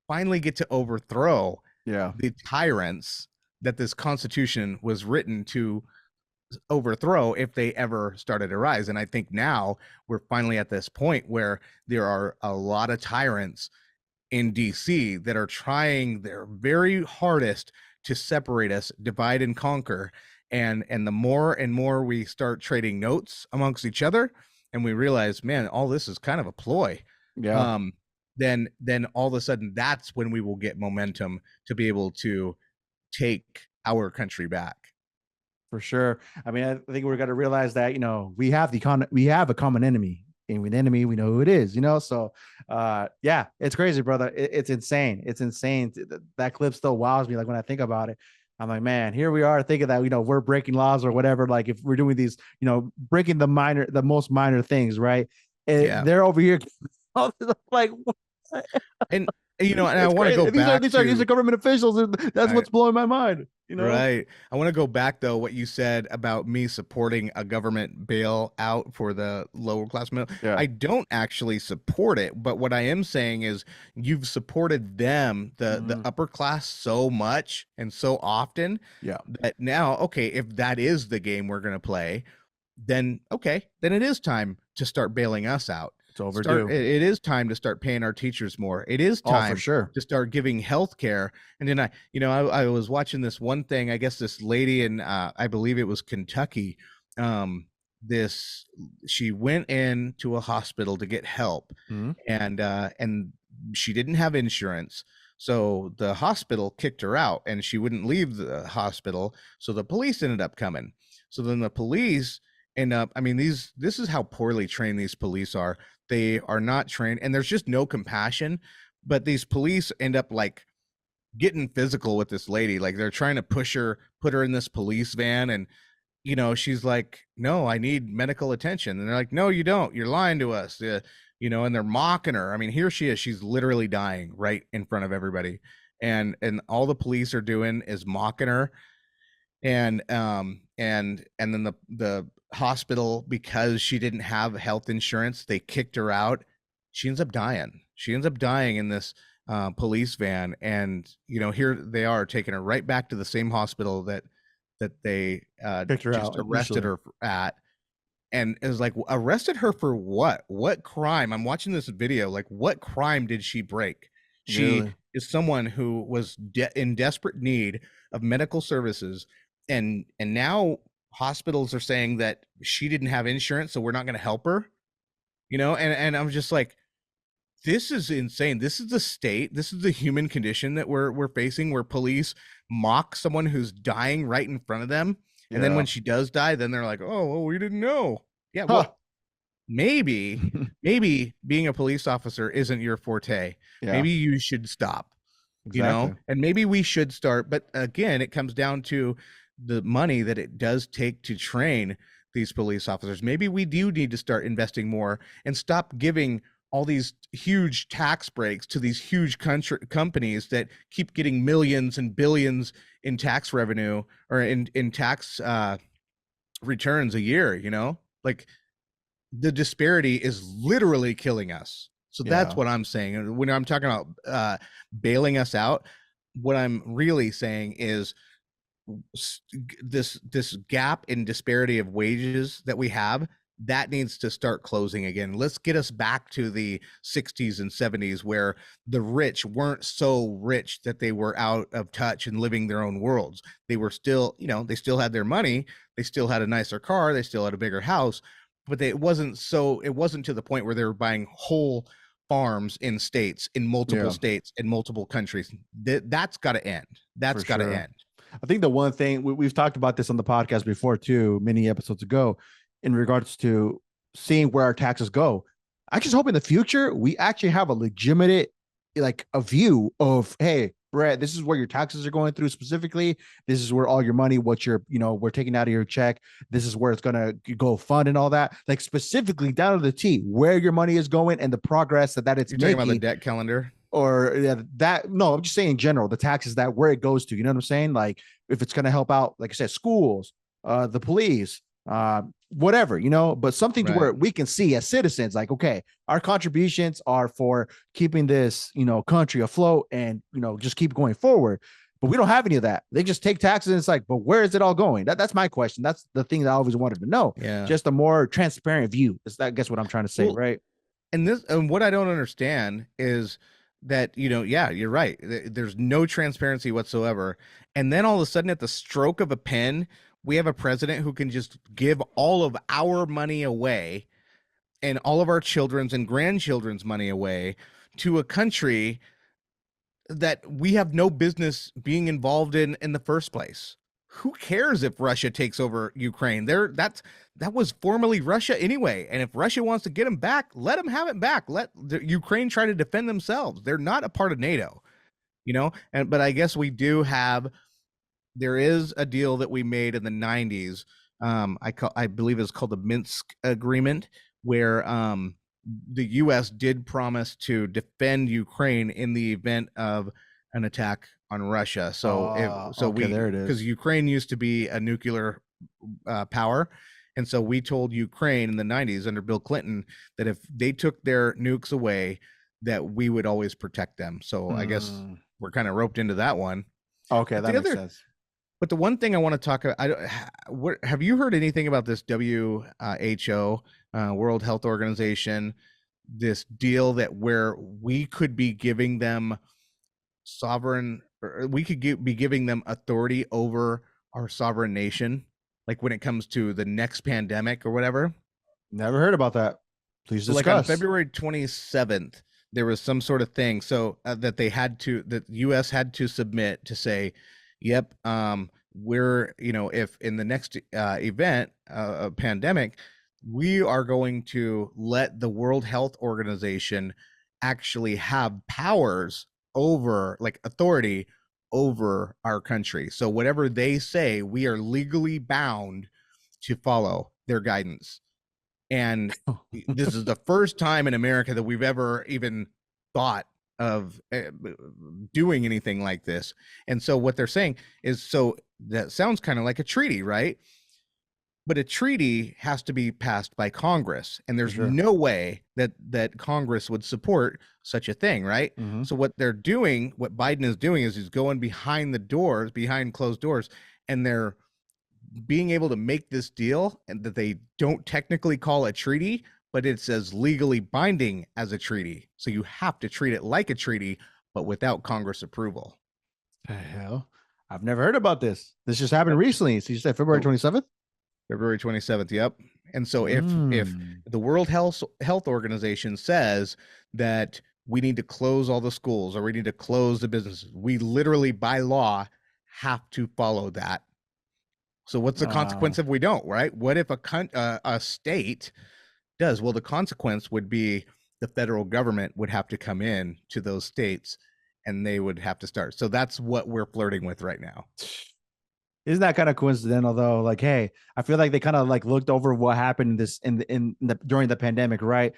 finally get to overthrow the tyrants that this Constitution was written to overthrow if they ever started to rise. And I think now we're finally at this point where there are a lot of tyrants in DC that are trying their very hardest to separate us, divide and conquer. And the more and more we start trading notes amongst each other, and we realize, man, all this is kind of a ploy. Then all of a sudden, that's when we will get momentum to be able to take our country back. For sure. I mean, I think we're going to realize that, we have a common enemy, and with enemy, we know who it is, So, yeah, it's crazy, brother. It's insane. It's insane. That clip still wows me. Like when I think about it, I'm like, man, here we are thinking that, we're breaking laws or whatever. Like if we're doing these, breaking the most minor things, right? And they're over here like, and I want to go back. These are government officials, and that's what's blowing my mind. Right. I want to go back though. What you said about me supporting a government bailout for the lower class middle. I don't actually support it, but what I am saying is you've supported them, the upper class, so much and so often. That now, okay, if that is the game we're gonna play, then then it is time to start bailing us out. It's overdue. It is time to start paying our teachers more. It is time for sure to start giving health care. And then I was watching this one thing, I guess this lady in, I believe it was Kentucky. She went in to a hospital to get help, and she didn't have insurance. So the hospital kicked her out and she wouldn't leave the hospital. So the police ended up coming. So then the police end up, this is how poorly trained these police are. They are not trained, and there's just no compassion. But these police end up like getting physical with this lady. Like they're trying to put her in this police van, and she's like, no, I need medical attention. And they're like, no, you don't. You're lying to us. And they're mocking her. I mean, here she is. She's literally dying right in front of everybody. And all the police are doing is mocking her. And then the hospital, because she didn't have health insurance, they kicked her out. She ends up dying in this police van. And here they are taking her right back to the same hospital that they arrested her at. And it was like, arrested her for what crime? I'm watching this video, like, what crime did she break? She is someone who was in desperate need of medical services, and now hospitals are saying that she didn't have insurance, so we're not going to help her. And I'm just like, this is insane. This is the state. This is the human condition that we're facing, where police mock someone who's dying right in front of them. And then when she does die, then they're like, oh, well, we didn't know. Yeah, well, maybe being a police officer isn't your forte. Maybe you should stop. And maybe we should start. But again, it comes down to the money that it does take to train these police officers. Maybe we do need to start investing more and stop giving all these huge tax breaks to these huge companies that keep getting millions and billions in tax revenue, or in tax returns a year. Like, the disparity is literally killing us. So that's what I'm saying. And when I'm talking about bailing us out, what I'm really saying is this gap in disparity of wages that we have, that needs to start closing again. Let's get us back to the 60s and 70s, where the rich weren't so rich that they were out of touch and living their own worlds. They were still, they still had their money, they still had a nicer car, they still had a bigger house, but it wasn't to the point where they were buying whole farms in multiple states, in multiple countries. That's got to end. That's got to end. I think the one thing we've talked about this on the podcast before too, many episodes ago, in regards to seeing where our taxes go. I just hope in the future we actually have a legitimate, like, a view of, hey, Brett, this is where your taxes are going through specifically. This is where all your money, what you're, we're taking out of your check. This is where it's going to go fund and all that. Like, specifically down to the T, where your money is going and the progress that it's making. You're talking about the debt calendar? Or no, I'm just saying in general, the taxes, that where it goes to, you know what I'm saying? Like, if it's going to help out, like I said, schools, the police, whatever, but something to Right. where we can see as citizens, like, okay, our contributions are for keeping this, country afloat and, just keep going forward. But we don't have any of that. They just take taxes and it's like, but where is it all going? That's my question. That's the thing that I always wanted to know. Yeah. Just a more transparent view. Is that, I guess, what I'm trying to say, right? And what I don't understand is that, yeah, you're right. There's no transparency whatsoever. And then all of a sudden, at the stroke of a pen, we have a president who can just give all of our money away and all of our children's and grandchildren's money away to a country that we have no business being involved in the first place. Who cares if Russia takes over Ukraine? That was formerly Russia anyway. And if Russia wants to get them back, let them have it back. Let Ukraine try to defend themselves. They're not a part of NATO, but I guess there is a deal that we made in the 90s. I believe it's called the Minsk Agreement, where the U.S. did promise to defend Ukraine in the event of an attack on Russia. There it is. Because Ukraine used to be a nuclear power, and so we told Ukraine in the 90s under Bill Clinton that if they took their nukes away, that we would always protect them. So I guess we're kind of roped into that one. Okay, that makes sense. But the one thing I want to talk about, have you heard anything about this WHO, World Health Organization, this deal that where we could be giving them be giving them authority over our sovereign nation, like when it comes to the next pandemic or whatever? Never heard about that. Please discuss. Like on February 27th, there was some sort of thing that the U.S. had to submit to say, yep, we're, if in the next event, a pandemic, we are going to let the World Health Organization actually have powers over, like, authority over our country. So whatever they say, we are legally bound to follow their guidance. And this is the first time in America that we've ever even thought of doing anything like this. And so what they're saying is, so that sounds kind of like a treaty, right? But a treaty has to be passed by Congress, and there's no way that Congress would support such a thing, right? Mm-hmm. So what Biden is doing is he's going behind closed doors, and they're being able to make this deal, and that they don't technically call a treaty, but it's as legally binding as a treaty. So you have to treat it like a treaty, but without Congress approval. The hell? I've never heard about this. This just happened recently. So you said February 27th? February 27th, yep. And so if the World Health Organization says that we need to close all the schools or we need to close the businesses, we literally by law have to follow that. So what's the consequence if we don't, right? What if a state does? Well, the consequence would be the federal government would have to come in to those states and they would have to start. So that's what we're flirting with right now. Isn't that kind of coincidental though? Like, hey, I feel like they kind of like looked over what happened during the pandemic, right?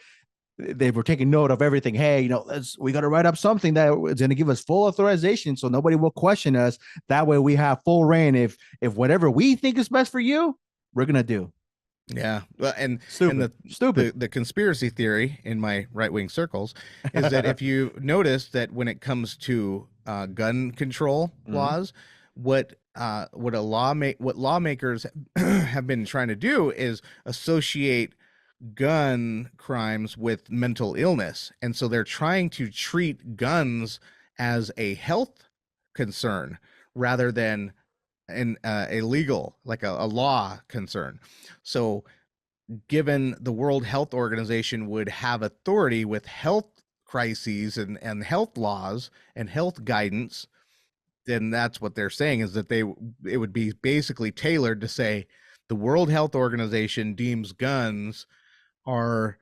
They were taking note of everything. Hey, we got to write up something that is going to give us full authorization, so nobody will question us. That way, we have full reign. If whatever we think is best for you, we're gonna do. Yeah, well, and stupid. The conspiracy theory in my right-wing circles is that if you notice that when it comes to gun control laws, what lawmakers have been trying to do is associate gun crimes with mental illness, and so they're trying to treat guns as a health concern rather than a legal, like a law concern. So given the World Health Organization would have authority with health crises and health laws and health guidance, then that's what they're saying, is that it would be basically tailored to say the World Health Organization deems guns are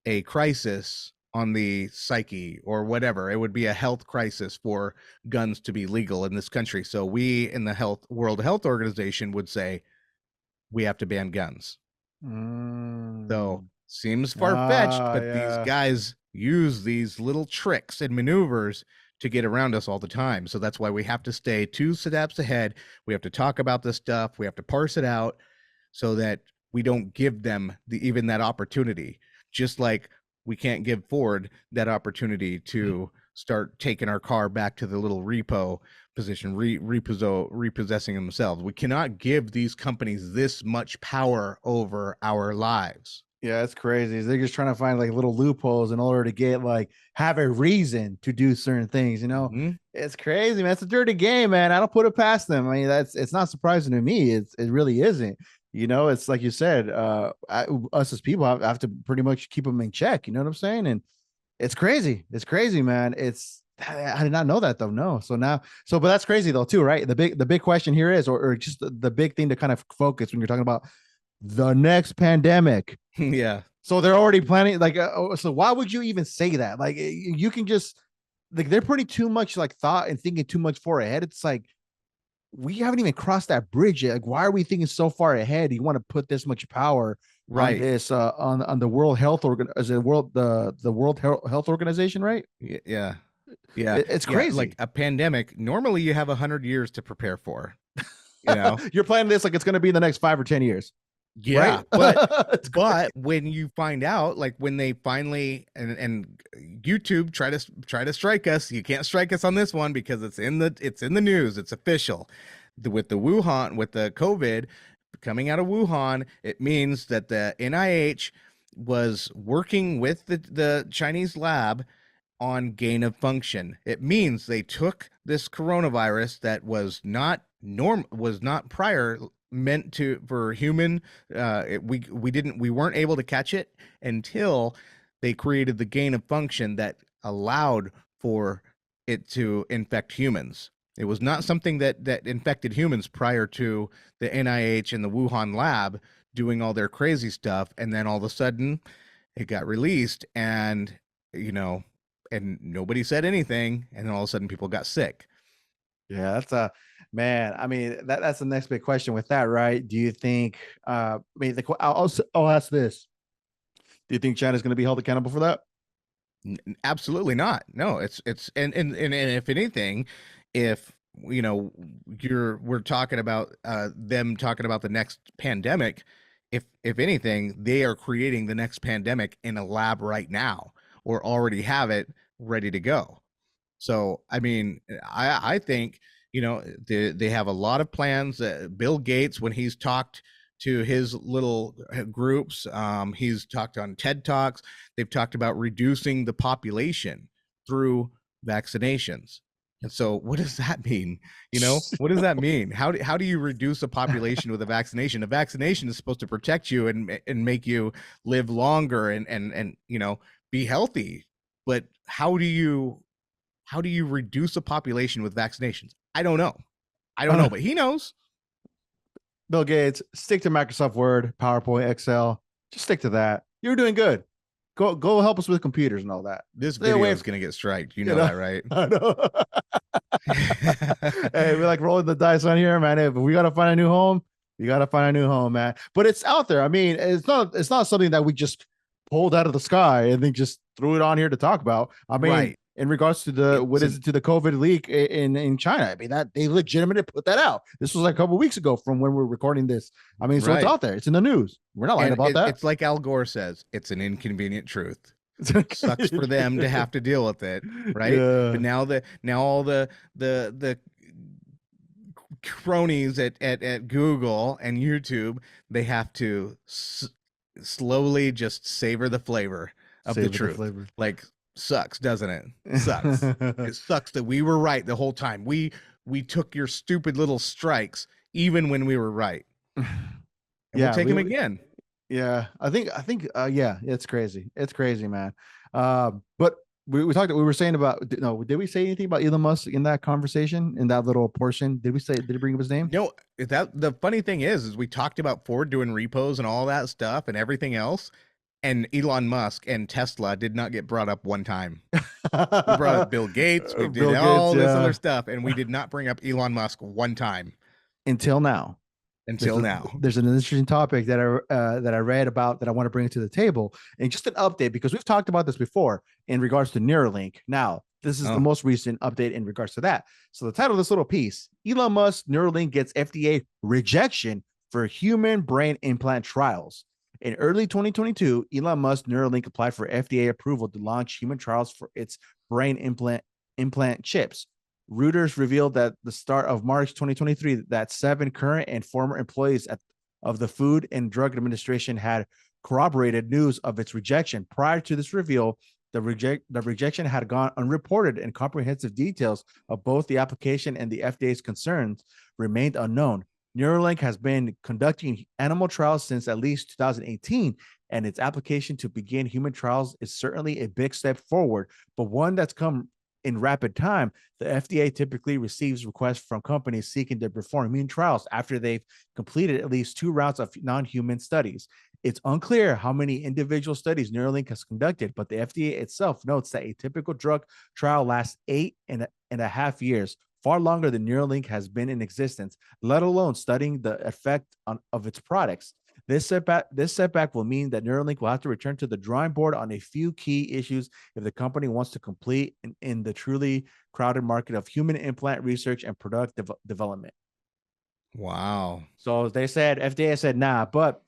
a crisis on the psyche or whatever. It would be a health crisis for guns to be legal in this country. So we in the World Health Organization would say we have to ban guns. So seems far-fetched, but these guys use these little tricks and maneuvers to get around us all the time. So that's why we have to stay 2 steps ahead. We have to talk about this stuff. We have to parse it out so that we don't give them even that opportunity. Just like we can't give Ford that opportunity to start taking our car back to the little repo position, repossessing themselves. We cannot give these companies this much power over our lives. Yeah, it's crazy. They're just trying to find like little loopholes in order to get like have a reason to do certain things. It's crazy, man. It's a dirty game, man. I don't put it past them. I mean, it's not surprising to me. It really isn't. It's like you said. Us as people have to pretty much keep them in check. You know what I'm saying? And it's crazy. It's crazy, man. I did not know that though. No. But that's crazy though too, right? The big question here is, or just the big thing to kind of focus when you're talking about the next pandemic. Yeah. So they're already planning, like, so why would you even say that? Like, you can just, like, they're putting too much like thought and thinking too much far ahead. It's like, we haven't even crossed that bridge yet. Like, why are we thinking so far ahead? You want to put this much power right on this, on the World Health the World Health Organization, right? Yeah. It's crazy. Like a pandemic, normally you have 100 years to prepare for. You're planning this like it's going to be in the next 5 or 10 years. Yeah, right? but when you find out, like when they finally and YouTube try to strike us, you can't strike us on this one because it's in the news, it's official. With the COVID coming out of Wuhan, it means that the NIH was working with the Chinese lab on gain of function. It means they took this coronavirus that was not prior meant for human. We weren't able to catch it until they created the gain of function that allowed for it to infect humans. It was not something that infected humans prior to the NIH and the Wuhan lab doing all their crazy stuff, and then all of a sudden it got released, and and nobody said anything, and then all of a sudden people got sick. Yeah, that's man. I mean, that's the next big question with that, right? Do you think? I mean, I'll ask this: do you think China's going to be held accountable for that? Absolutely not. No, it's and if anything, if we're talking about them talking about the next pandemic, if anything, they are creating the next pandemic in a lab right now, or already have it ready to go. So, I mean, I think, they have a lot of plans. Bill Gates, when he's talked to his little groups, he's talked on TED Talks. They've talked about reducing the population through vaccinations. And so what does that mean? What does that mean? How do you reduce a population with a vaccination? A vaccination is supposed to protect you and make you live longer and be healthy. But how do you reduce a population with vaccinations? I don't know, but he knows. Bill Gates, stick to Microsoft Word, PowerPoint, Excel. Just stick to that. You're doing good. Go help us with computers and all that. This video is going to get striked. You know that, right? I know. Hey, we're like rolling the dice on here, man. If we got to find a new home, you got to find a new home, man. But it's out there. I mean, it's not something that we just pulled out of the sky and then just threw it on here to talk about. I mean, right. In regards to the the COVID leak in China, I mean, that they legitimately put that out. This was like a couple of weeks ago from when we're recording this. I mean, so it's out there. It's in the news. We're not lying about that. It's like Al Gore says, it's an inconvenient truth. Sucks for them to have to deal with it, right? Yeah. But now all the cronies at Google and YouTube, they have to slowly just savor the flavor of the truth. Like, sucks, doesn't it? Sucks. It sucks that we were right the whole time. We took your stupid little strikes even when we were right. And we'll take them again. Yeah, I think yeah, it's crazy. It's crazy, man. But we were saying about, did we say anything about Elon Musk in that conversation, in that little portion? Did he bring up his name? No, the funny thing is we talked about Ford doing repos and all that stuff and everything else. And Elon Musk and Tesla did not get brought up one time. We brought up Bill Gates. We did all this other stuff, and we did not bring up Elon Musk one time until now. There's an interesting topic that I read about that I want to bring to the table, and just an update because we've talked about this before in regards to Neuralink. Now, this is the most recent update in regards to that. So the title of this little piece: Elon Musk Neuralink gets FDA rejection for human brain implant trials. In early 2022, Elon Musk Neuralink applied for FDA approval to launch human trials for its brain implant chips. Reuters revealed that the start of March 2023 that 7 current and former employees of the Food and Drug Administration had corroborated news of its rejection. Prior to this reveal, the rejection had gone unreported, and comprehensive details of both the application and the FDA's concerns remained unknown. Neuralink has been conducting animal trials since at least 2018, and its application to begin human trials is certainly a big step forward, but one that's come in rapid time. The FDA typically receives requests from companies seeking to perform human trials after they've completed at least 2 rounds of non-human studies. It's unclear how many individual studies Neuralink has conducted, but the FDA itself notes that a typical drug trial lasts 8.5 years, far longer than Neuralink has been in existence, let alone studying the effect of its products. This setback will mean that Neuralink will have to return to the drawing board on a few key issues if the company wants to compete in the truly crowded market of human implant research and product development. Wow. So they said, FDA said, nah. But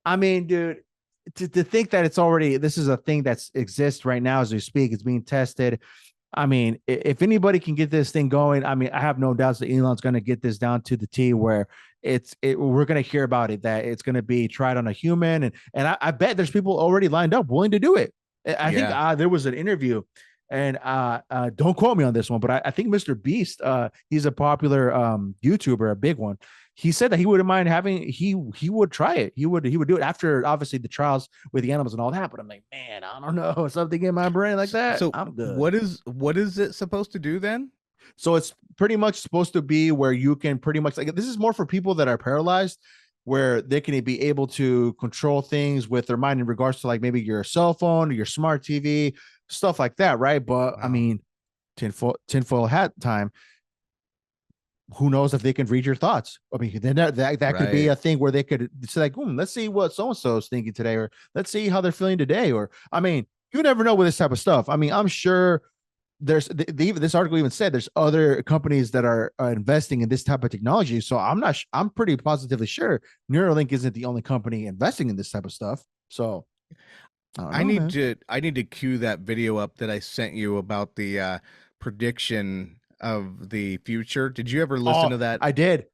I mean, dude, to think that this is a thing that exists right now as we speak, it's being tested. I mean, if anybody can get this thing going, I mean, I have no doubts that Elon's going to get this down to the T where we're going to hear about it, that it's going to be tried on a human. And I bet there's people already lined up willing to do it. I think there was an interview, and don't quote me on this one, but I think Mr. Beast, he's a popular YouTuber, a big one. He said that he wouldn't mind he would try it. He would do it after obviously the trials with the animals and all that. But I'm like, man, I don't know, something in my brain like that. So I'm good. What is it supposed to do then? So it's pretty much supposed to be where you can pretty much, like, this is more for people that are paralyzed, where they can be able to control things with their mind in regards to like maybe your cell phone, your smart TV, stuff like that, right? But wow. I mean, tinfoil hat time. Who knows if they can read your thoughts? I mean, then that could be a thing where they could say like, let's see what so-and-so is thinking today, or let's see how they're feeling today. Or, I mean, you never know with this type of stuff. I mean, I'm sure there's this article even said there's other companies that are investing in this type of technology. So I'm pretty positively sure Neuralink isn't the only company investing in this type of stuff. So I need to cue that video up that I sent you about the prediction of the future. Did you ever listen to that? I did.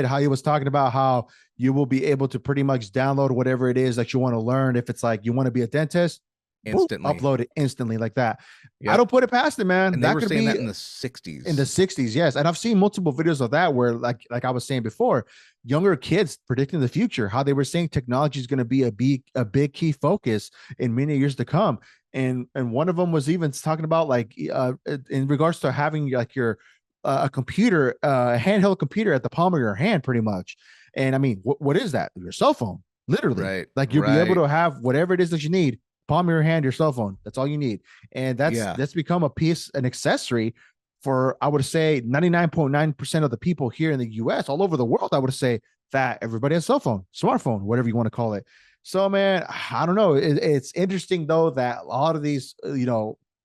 How he was talking about how you will be able to pretty much download whatever it is that you want to learn. If it's like you want to be a dentist, instantly upload it instantly like that. Yep. I don't put it past it, man. And that could be that in the 60s. In the 60s, yes. And I've seen multiple videos of that where, like I was saying before, younger kids predicting the future, how they were saying technology is going to be a big key focus in many years to come. And one of them was even talking about like in regards to having like your a computer, a handheld computer at the palm of your hand, pretty much. And I mean, what is that? Your cell phone, literally. Right. Like you'll be able to have whatever it is that you need. Palm of your hand, your cell phone. That's all you need. And that's become an accessory for, I would say, 99.9% of the people here in the US, all over the world. I would say that everybody has a cell phone, smartphone, whatever you want to call it. So, man, I don't know. It's interesting, though, that a lot of these,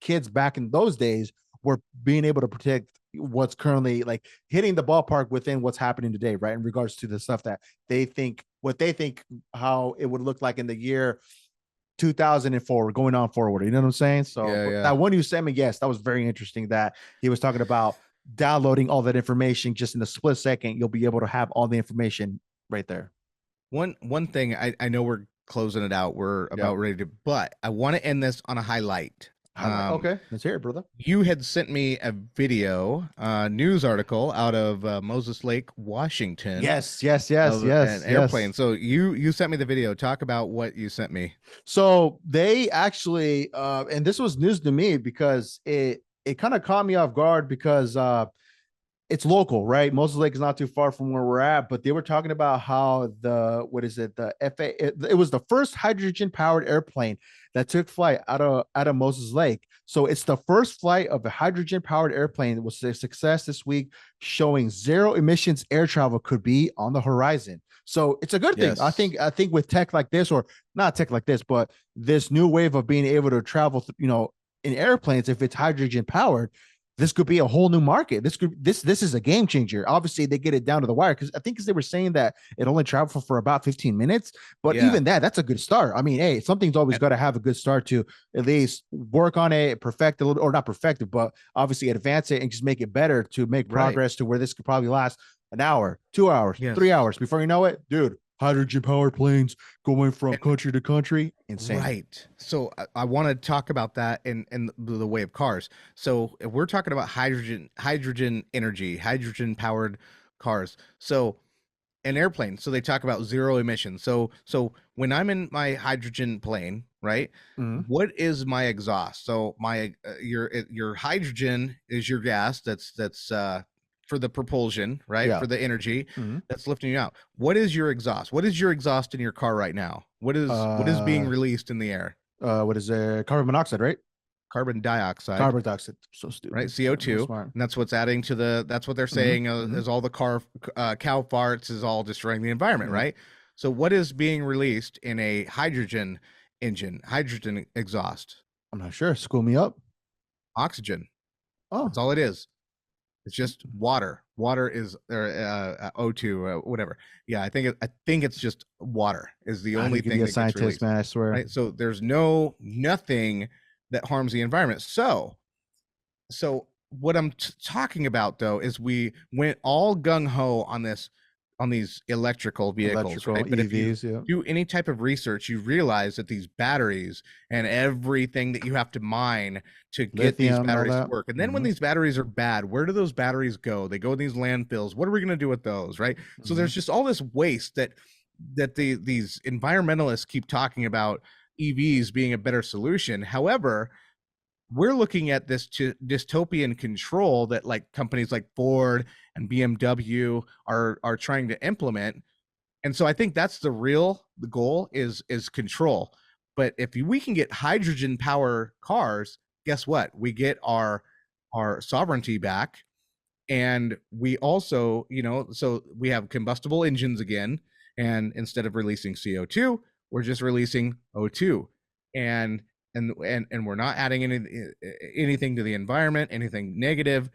kids back in those days were being able to predict what's currently like hitting the ballpark within what's happening today, right? In regards to the stuff that they think, how it would look like in the year 2004 going on forward. You know what I'm saying? So that one you sent me, yes, that was very interesting that he was talking about downloading all that information just in a split second. You'll be able to have all the information right there. One thing, I know we're closing it out. We're about ready to, but I want to end this on a highlight. Okay, let's hear it, brother. You had sent me a video, news article out of Moses Lake, Washington. Yes. An airplane. So you sent me the video. Talk about what you sent me. So they actually, and this was news to me because it kind of caught me off guard because it's local, right? Moses Lake is not too far from where we're at, but they were talking about how the FA, it was the first hydrogen powered airplane that took flight out of Moses Lake. So it's the first flight of a hydrogen powered airplane that was a success this week, showing zero emissions air travel could be on the horizon. So it's a good thing. I think with tech like this, or not tech like this, but this new wave of being able to travel, in airplanes, if it's hydrogen powered, this could be a whole new market. This is a game changer. Obviously, they get it down to the wire because I think they were saying that it only traveled for about 15 minutes. But even that's a good start. I mean, hey, something's always got to have a good start to at least work on it, perfect a little, or not perfect it, but obviously advance it and just make it better to make progress to where this could probably last an hour, 2 hours, 3 hours. Before you know it, dude, hydrogen powered planes going from country to country. Insane. Right. So I want to talk about that in the way of cars. So if we're talking about hydrogen energy, hydrogen powered cars. So an airplane. So they talk about zero emissions. So when I'm in my hydrogen plane, right? What is my exhaust? So my your hydrogen is your gas that's for the propulsion, right? For the energy that's lifting you out. What is your exhaust? What is your exhaust in your car right now? What is being released in the air? What is carbon monoxide, right? Carbon dioxide. Carbon dioxide. So stupid. Right, CO2. And that's what's adding to that's what they're saying is all the cow farts is all destroying the environment, right? So what is being released in a hydrogen engine, hydrogen exhaust? I'm not sure. School me up. Oxygen. Oh, that's all it is. It's just water. Water is O2, whatever. Yeah, I think it's just water is the only thing. Be a scientist, man. I swear. Right. So there's nothing that harms the environment. So what I'm talking about though is we went all gung ho on these electrical vehicles, right? But if you do any type of research, you realize that these batteries and everything that you have to mine to get these batteries to work. And then when these batteries are bad, where do those batteries go? They go in these landfills. What are we going to do with those, right? So there's just all this waste that these environmentalists keep talking about EVs being a better solution. However, we're looking at this dystopian control that like companies like Ford and BMW are trying to implement. And so I think that's the goal is control. But if we can get hydrogen power cars, guess what? We get our sovereignty back. And we also, so we have combustible engines again. And instead of releasing CO2, we're just releasing O2. And we're not adding anything to the environment, anything negative,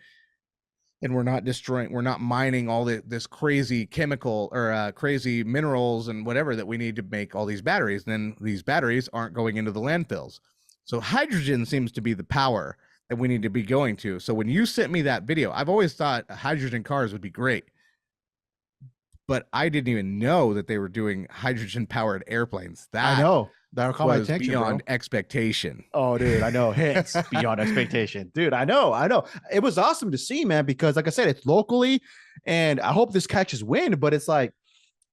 and we're not mining all this crazy chemical or crazy minerals and whatever that we need to make all these batteries. Then these batteries aren't going into the landfills. So hydrogen seems to be the power that we need to be going to. So when you sent me that video, I've always thought hydrogen cars would be great, but I didn't even know that they were doing hydrogen powered airplanes. I know. That caught my attention, beyond expectation. Oh, dude, I know. Hits beyond expectation. Dude, I know. It was awesome to see, man, because like I said, it's locally, and I hope this catches wind, but it's like,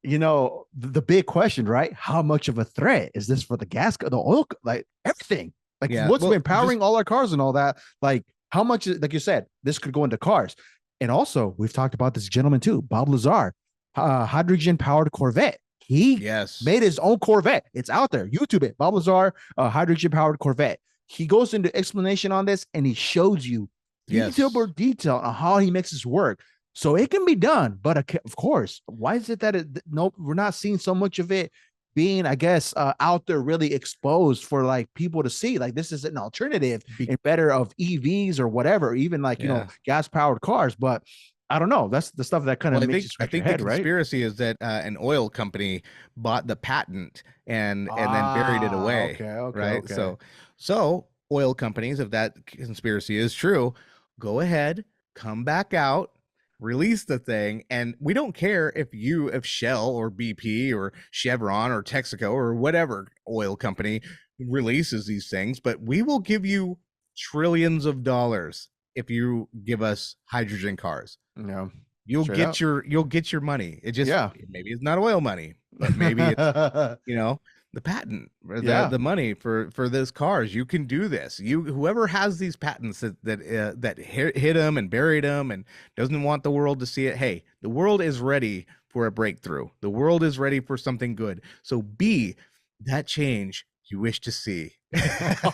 the big question, right? How much of a threat is this for the gas, the oil, like everything? Like what's been powering all our cars and all that? Like how much, like you said, this could go into cars. And also, we've talked about this gentleman too, Bob Lazar, hydrogen powered Corvette. He made his own Corvette. It's out there. YouTube it. Bob Lazar, hydrogen powered Corvette. He goes into explanation on this and he shows you detail on how he makes this work. So it can be done. But of course, why is it that we're not seeing so much of it being, I guess, out there really exposed for like people to see? Like this is an alternative and better of EVs or whatever, even like, gas powered cars. But I don't know. That's the stuff that kind of makes you scratch your head, the conspiracy is that an oil company bought the patent and then buried it away. Right. Okay. So oil companies, if that conspiracy is true, go ahead, come back out, release the thing, and we don't care if Shell or BP or Chevron or Texaco or whatever oil company releases these things, but we will give you trillions of dollars if you give us hydrogen cars. You'll get your money. It just maybe it's not oil money, but maybe it's the patent or the money for those cars. You can do this. Whoever has these patents that hit them and buried them and doesn't want the world to see it. Hey, the world is ready for a breakthrough. The world is ready for something good. So be that change you wish to see.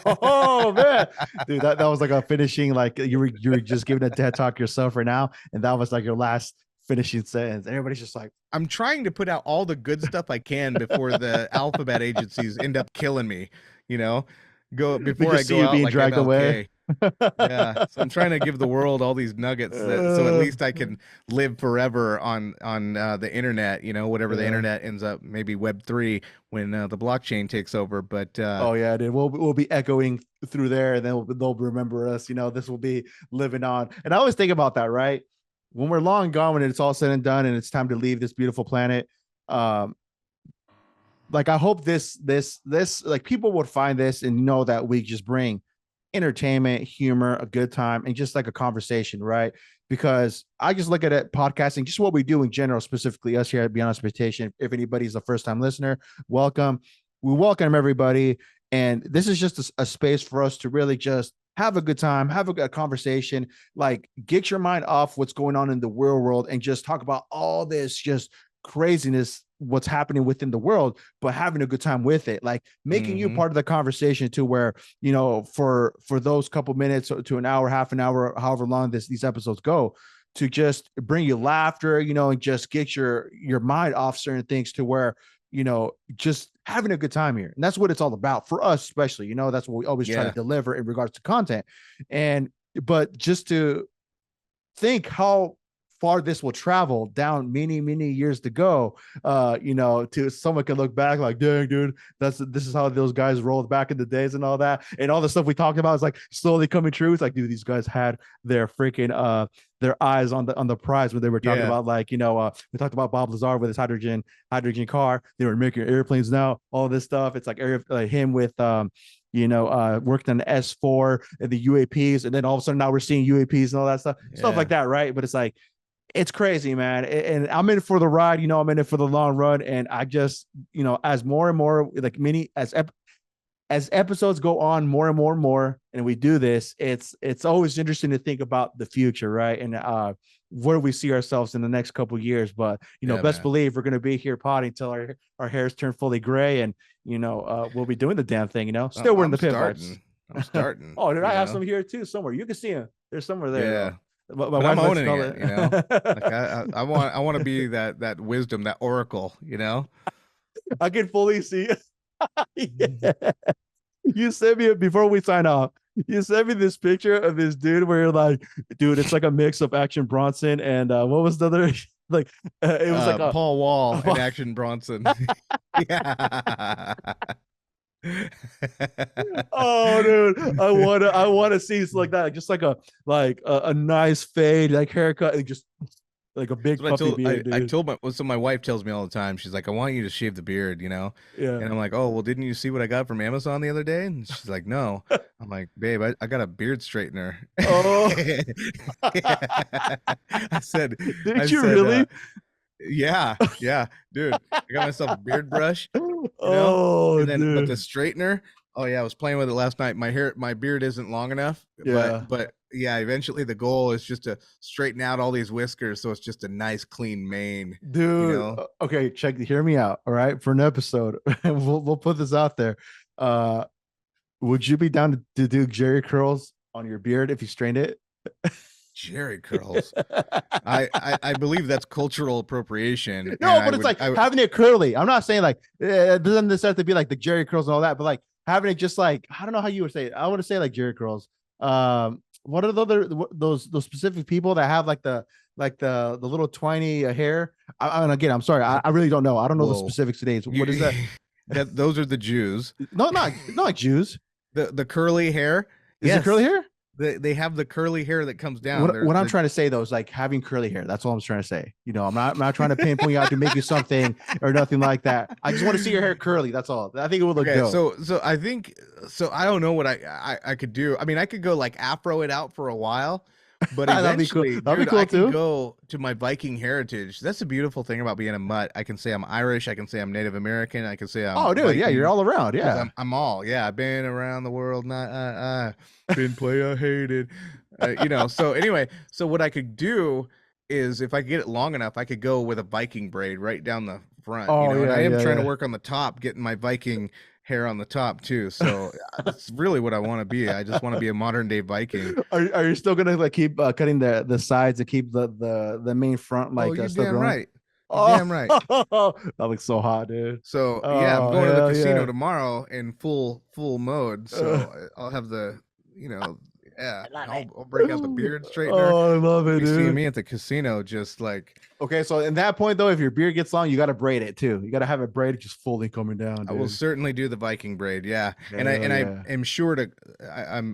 Oh man, dude, that was like a finishing, like you were just giving a TED talk yourself right now, and that was like your last finishing sentence. Everybody's just like, I'm trying to put out all the good stuff I can before the alphabet agencies end up killing me. Go before I go out being like dragged MLK. away. Yeah, so I'm trying to give the world all these nuggets so at least I can live forever on the internet, whatever the internet ends up, maybe Web3 when the blockchain takes over. But oh yeah, dude, we'll be echoing through there, and then they'll remember us. This will be living on. And I always think about that, right? When we're long gone, when it's all said and done, and it's time to leave this beautiful planet, um, like I hope this like people would find this and know that we just bring entertainment, humor, a good time, and just like a conversation, right? Because I just look at it podcasting, just what we do in general, specifically us here at Beyond Expectation. If anybody's a first time listener, welcome. We welcome everybody. And this is just a space for us to really just have a good time, have a conversation, like get your mind off what's going on in the real world and just talk about all this just craziness what's happening within the world, but having a good time with it, like making you part of the conversation to where, for those couple minutes to an hour, half an hour, however long these episodes go, to just bring you laughter, and just get your mind off certain things to where, just having a good time here. And that's what it's all about for us, especially, that's what we always try to deliver in regards to content. But just to think how far this will travel down many years to go, to someone can look back like, dang, dude, this is how those guys rolled back in the days and all that. And all the stuff we talked about is like slowly coming true. It's like, dude, these guys had their freaking their eyes on the prize when they were talking about, like, we talked about Bob Lazar with his hydrogen car. They were making airplanes now, all this stuff. It's like him with worked on the S4 and the UAPs, and then all of a sudden now we're seeing UAPs and all that stuff like that, right? But it's like, it's crazy, man. And I'm in it for the ride, I'm in it for the long run. And I just, as more and more, like as episodes go on more and more, and we do this, it's always interesting to think about the future, right? And where we see ourselves in the next couple of years. But best believe we're going to be here potting until our hairs turn fully gray, and we'll be doing the damn thing. Still we're in the pit vibes. I'm starting. Oh, did I have some here too somewhere? You can see them. There's somewhere there. Yeah. But I'm owning it. Like I want to be that wisdom, that oracle. I can fully see. Yeah. You sent me before we sign off. You sent me this picture of this dude where you're like, dude, it's like a mix of Action Bronson and what was the other? Like it was like Paul Wall and Action Bronson. Yeah. Oh, dude, I want to see like that, just like a nice fade, like haircut, and just like a big puffy beard, dude. I told my wife tells me all the time, she's like, I want you to shave the beard, Yeah. And I'm like, oh, well, didn't you see what I got from Amazon the other day? And she's like, no. I'm like, babe, I got a beard straightener. Oh. I said, really? Yeah, dude. I got myself a beard brush, Oh, and then dude. but the straightener. Oh yeah, I was playing with it last night. My beard isn't long enough. Yeah. But yeah, eventually the goal is just to straighten out all these whiskers so it's just a nice clean mane. Dude. Okay, hear me out. All right, for an episode, we'll put this out there. Would you be down to do Jerry curls on your beard if you straightened it? Jerry curls. I believe that's cultural appropriation. No, but it's like having it curly. I'm not saying like it doesn't necessarily have to be like the Jerry curls and all that, but like having it just like, I don't know how you would say it. I want to say like Jerry curls. What are the other those specific people that have like the little twiny hair? And again, I'm sorry, I really don't know. I don't know the specifics today. What is that? Those are the Jews. No, not like Jews. The curly hair. Is it curly hair? They have the curly hair that comes down. What I'm trying to say though is like having curly hair. That's all I'm trying to say. I'm not trying to pinpoint you out to make you something or nothing like that. I just want to see your hair curly. That's all. I think it would look dope. So I think I don't know what I could do. I mean, I could go like afro it out for a while, but eventually that'd be cool I too. can go to my Viking heritage. That's the beautiful thing about being a mutt. I can say I'm Irish. I can say I'm Native American. I can say I'm Viking. Yeah, you're all around. Yeah, I'm all. Yeah, I've been around the world. Not been player hated. So anyway, so what I could do is if I get it long enough, I could go with a Viking braid right down the front. And I am trying to work on the top, getting my Viking hair on the top too. So that's really what I want to be. I just want to be a modern day Viking. Are you still gonna like keep cutting the sides to keep the main front like? You're still damn growing? right. Damn right. That looks so hot, dude. So yeah, I'm going to the casino tomorrow in full mode. So I'll have the Yeah, I'll break out the beard straightener. Oh, I love it, You see dude. me at the casino, just like Okay, so in that point though, if your beard gets long, you got to braid it too. You got to have it braided, just fully coming down, I will dude. certainly do the Viking braid. Yeah, and Hell I yeah. am sure to.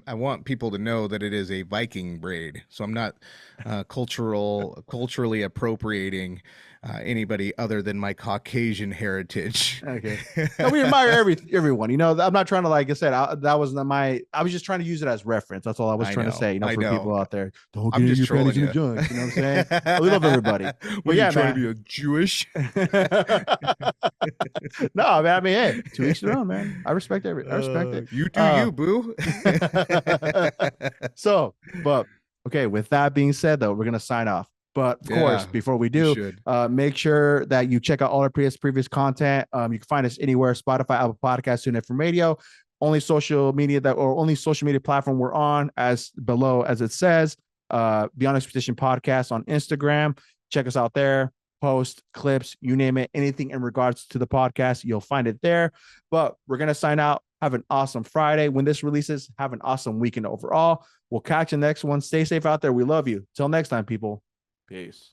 I want people to know that it is a Viking braid, so I'm not culturally appropriating anybody other than my Caucasian heritage. Okay. No, we admire everyone. You know, I'm not trying to, like I said, that was not my. I was just trying to use it as reference. That's all I was I trying to know, say. You know, I for know. people out there, don't I'm get just your panties trolling in you. the junk. You know what I'm saying? We love everybody. What But are yeah, you trying man. to be a Jewish? No, man. I mean, hey, to each their own, man. I respect I respect it. You do you, boo. So, but okay. With that being said, though, we're gonna sign off. But of course, Yeah, before we you do, should. make sure that you check out all our previous content. You can find us anywhere: Spotify, Apple Podcasts, TuneIn from Radio. Only social media platform we're on, as below as it says. Beyond Expedition Podcast on Instagram. Check us out there. Post clips, you name it, anything in regards to the podcast, you'll find it there. But we're gonna sign out. Have an awesome Friday when this releases. Have an awesome weekend overall. We'll catch you next one. Stay safe out there. We love you. Till next time, people. Peace.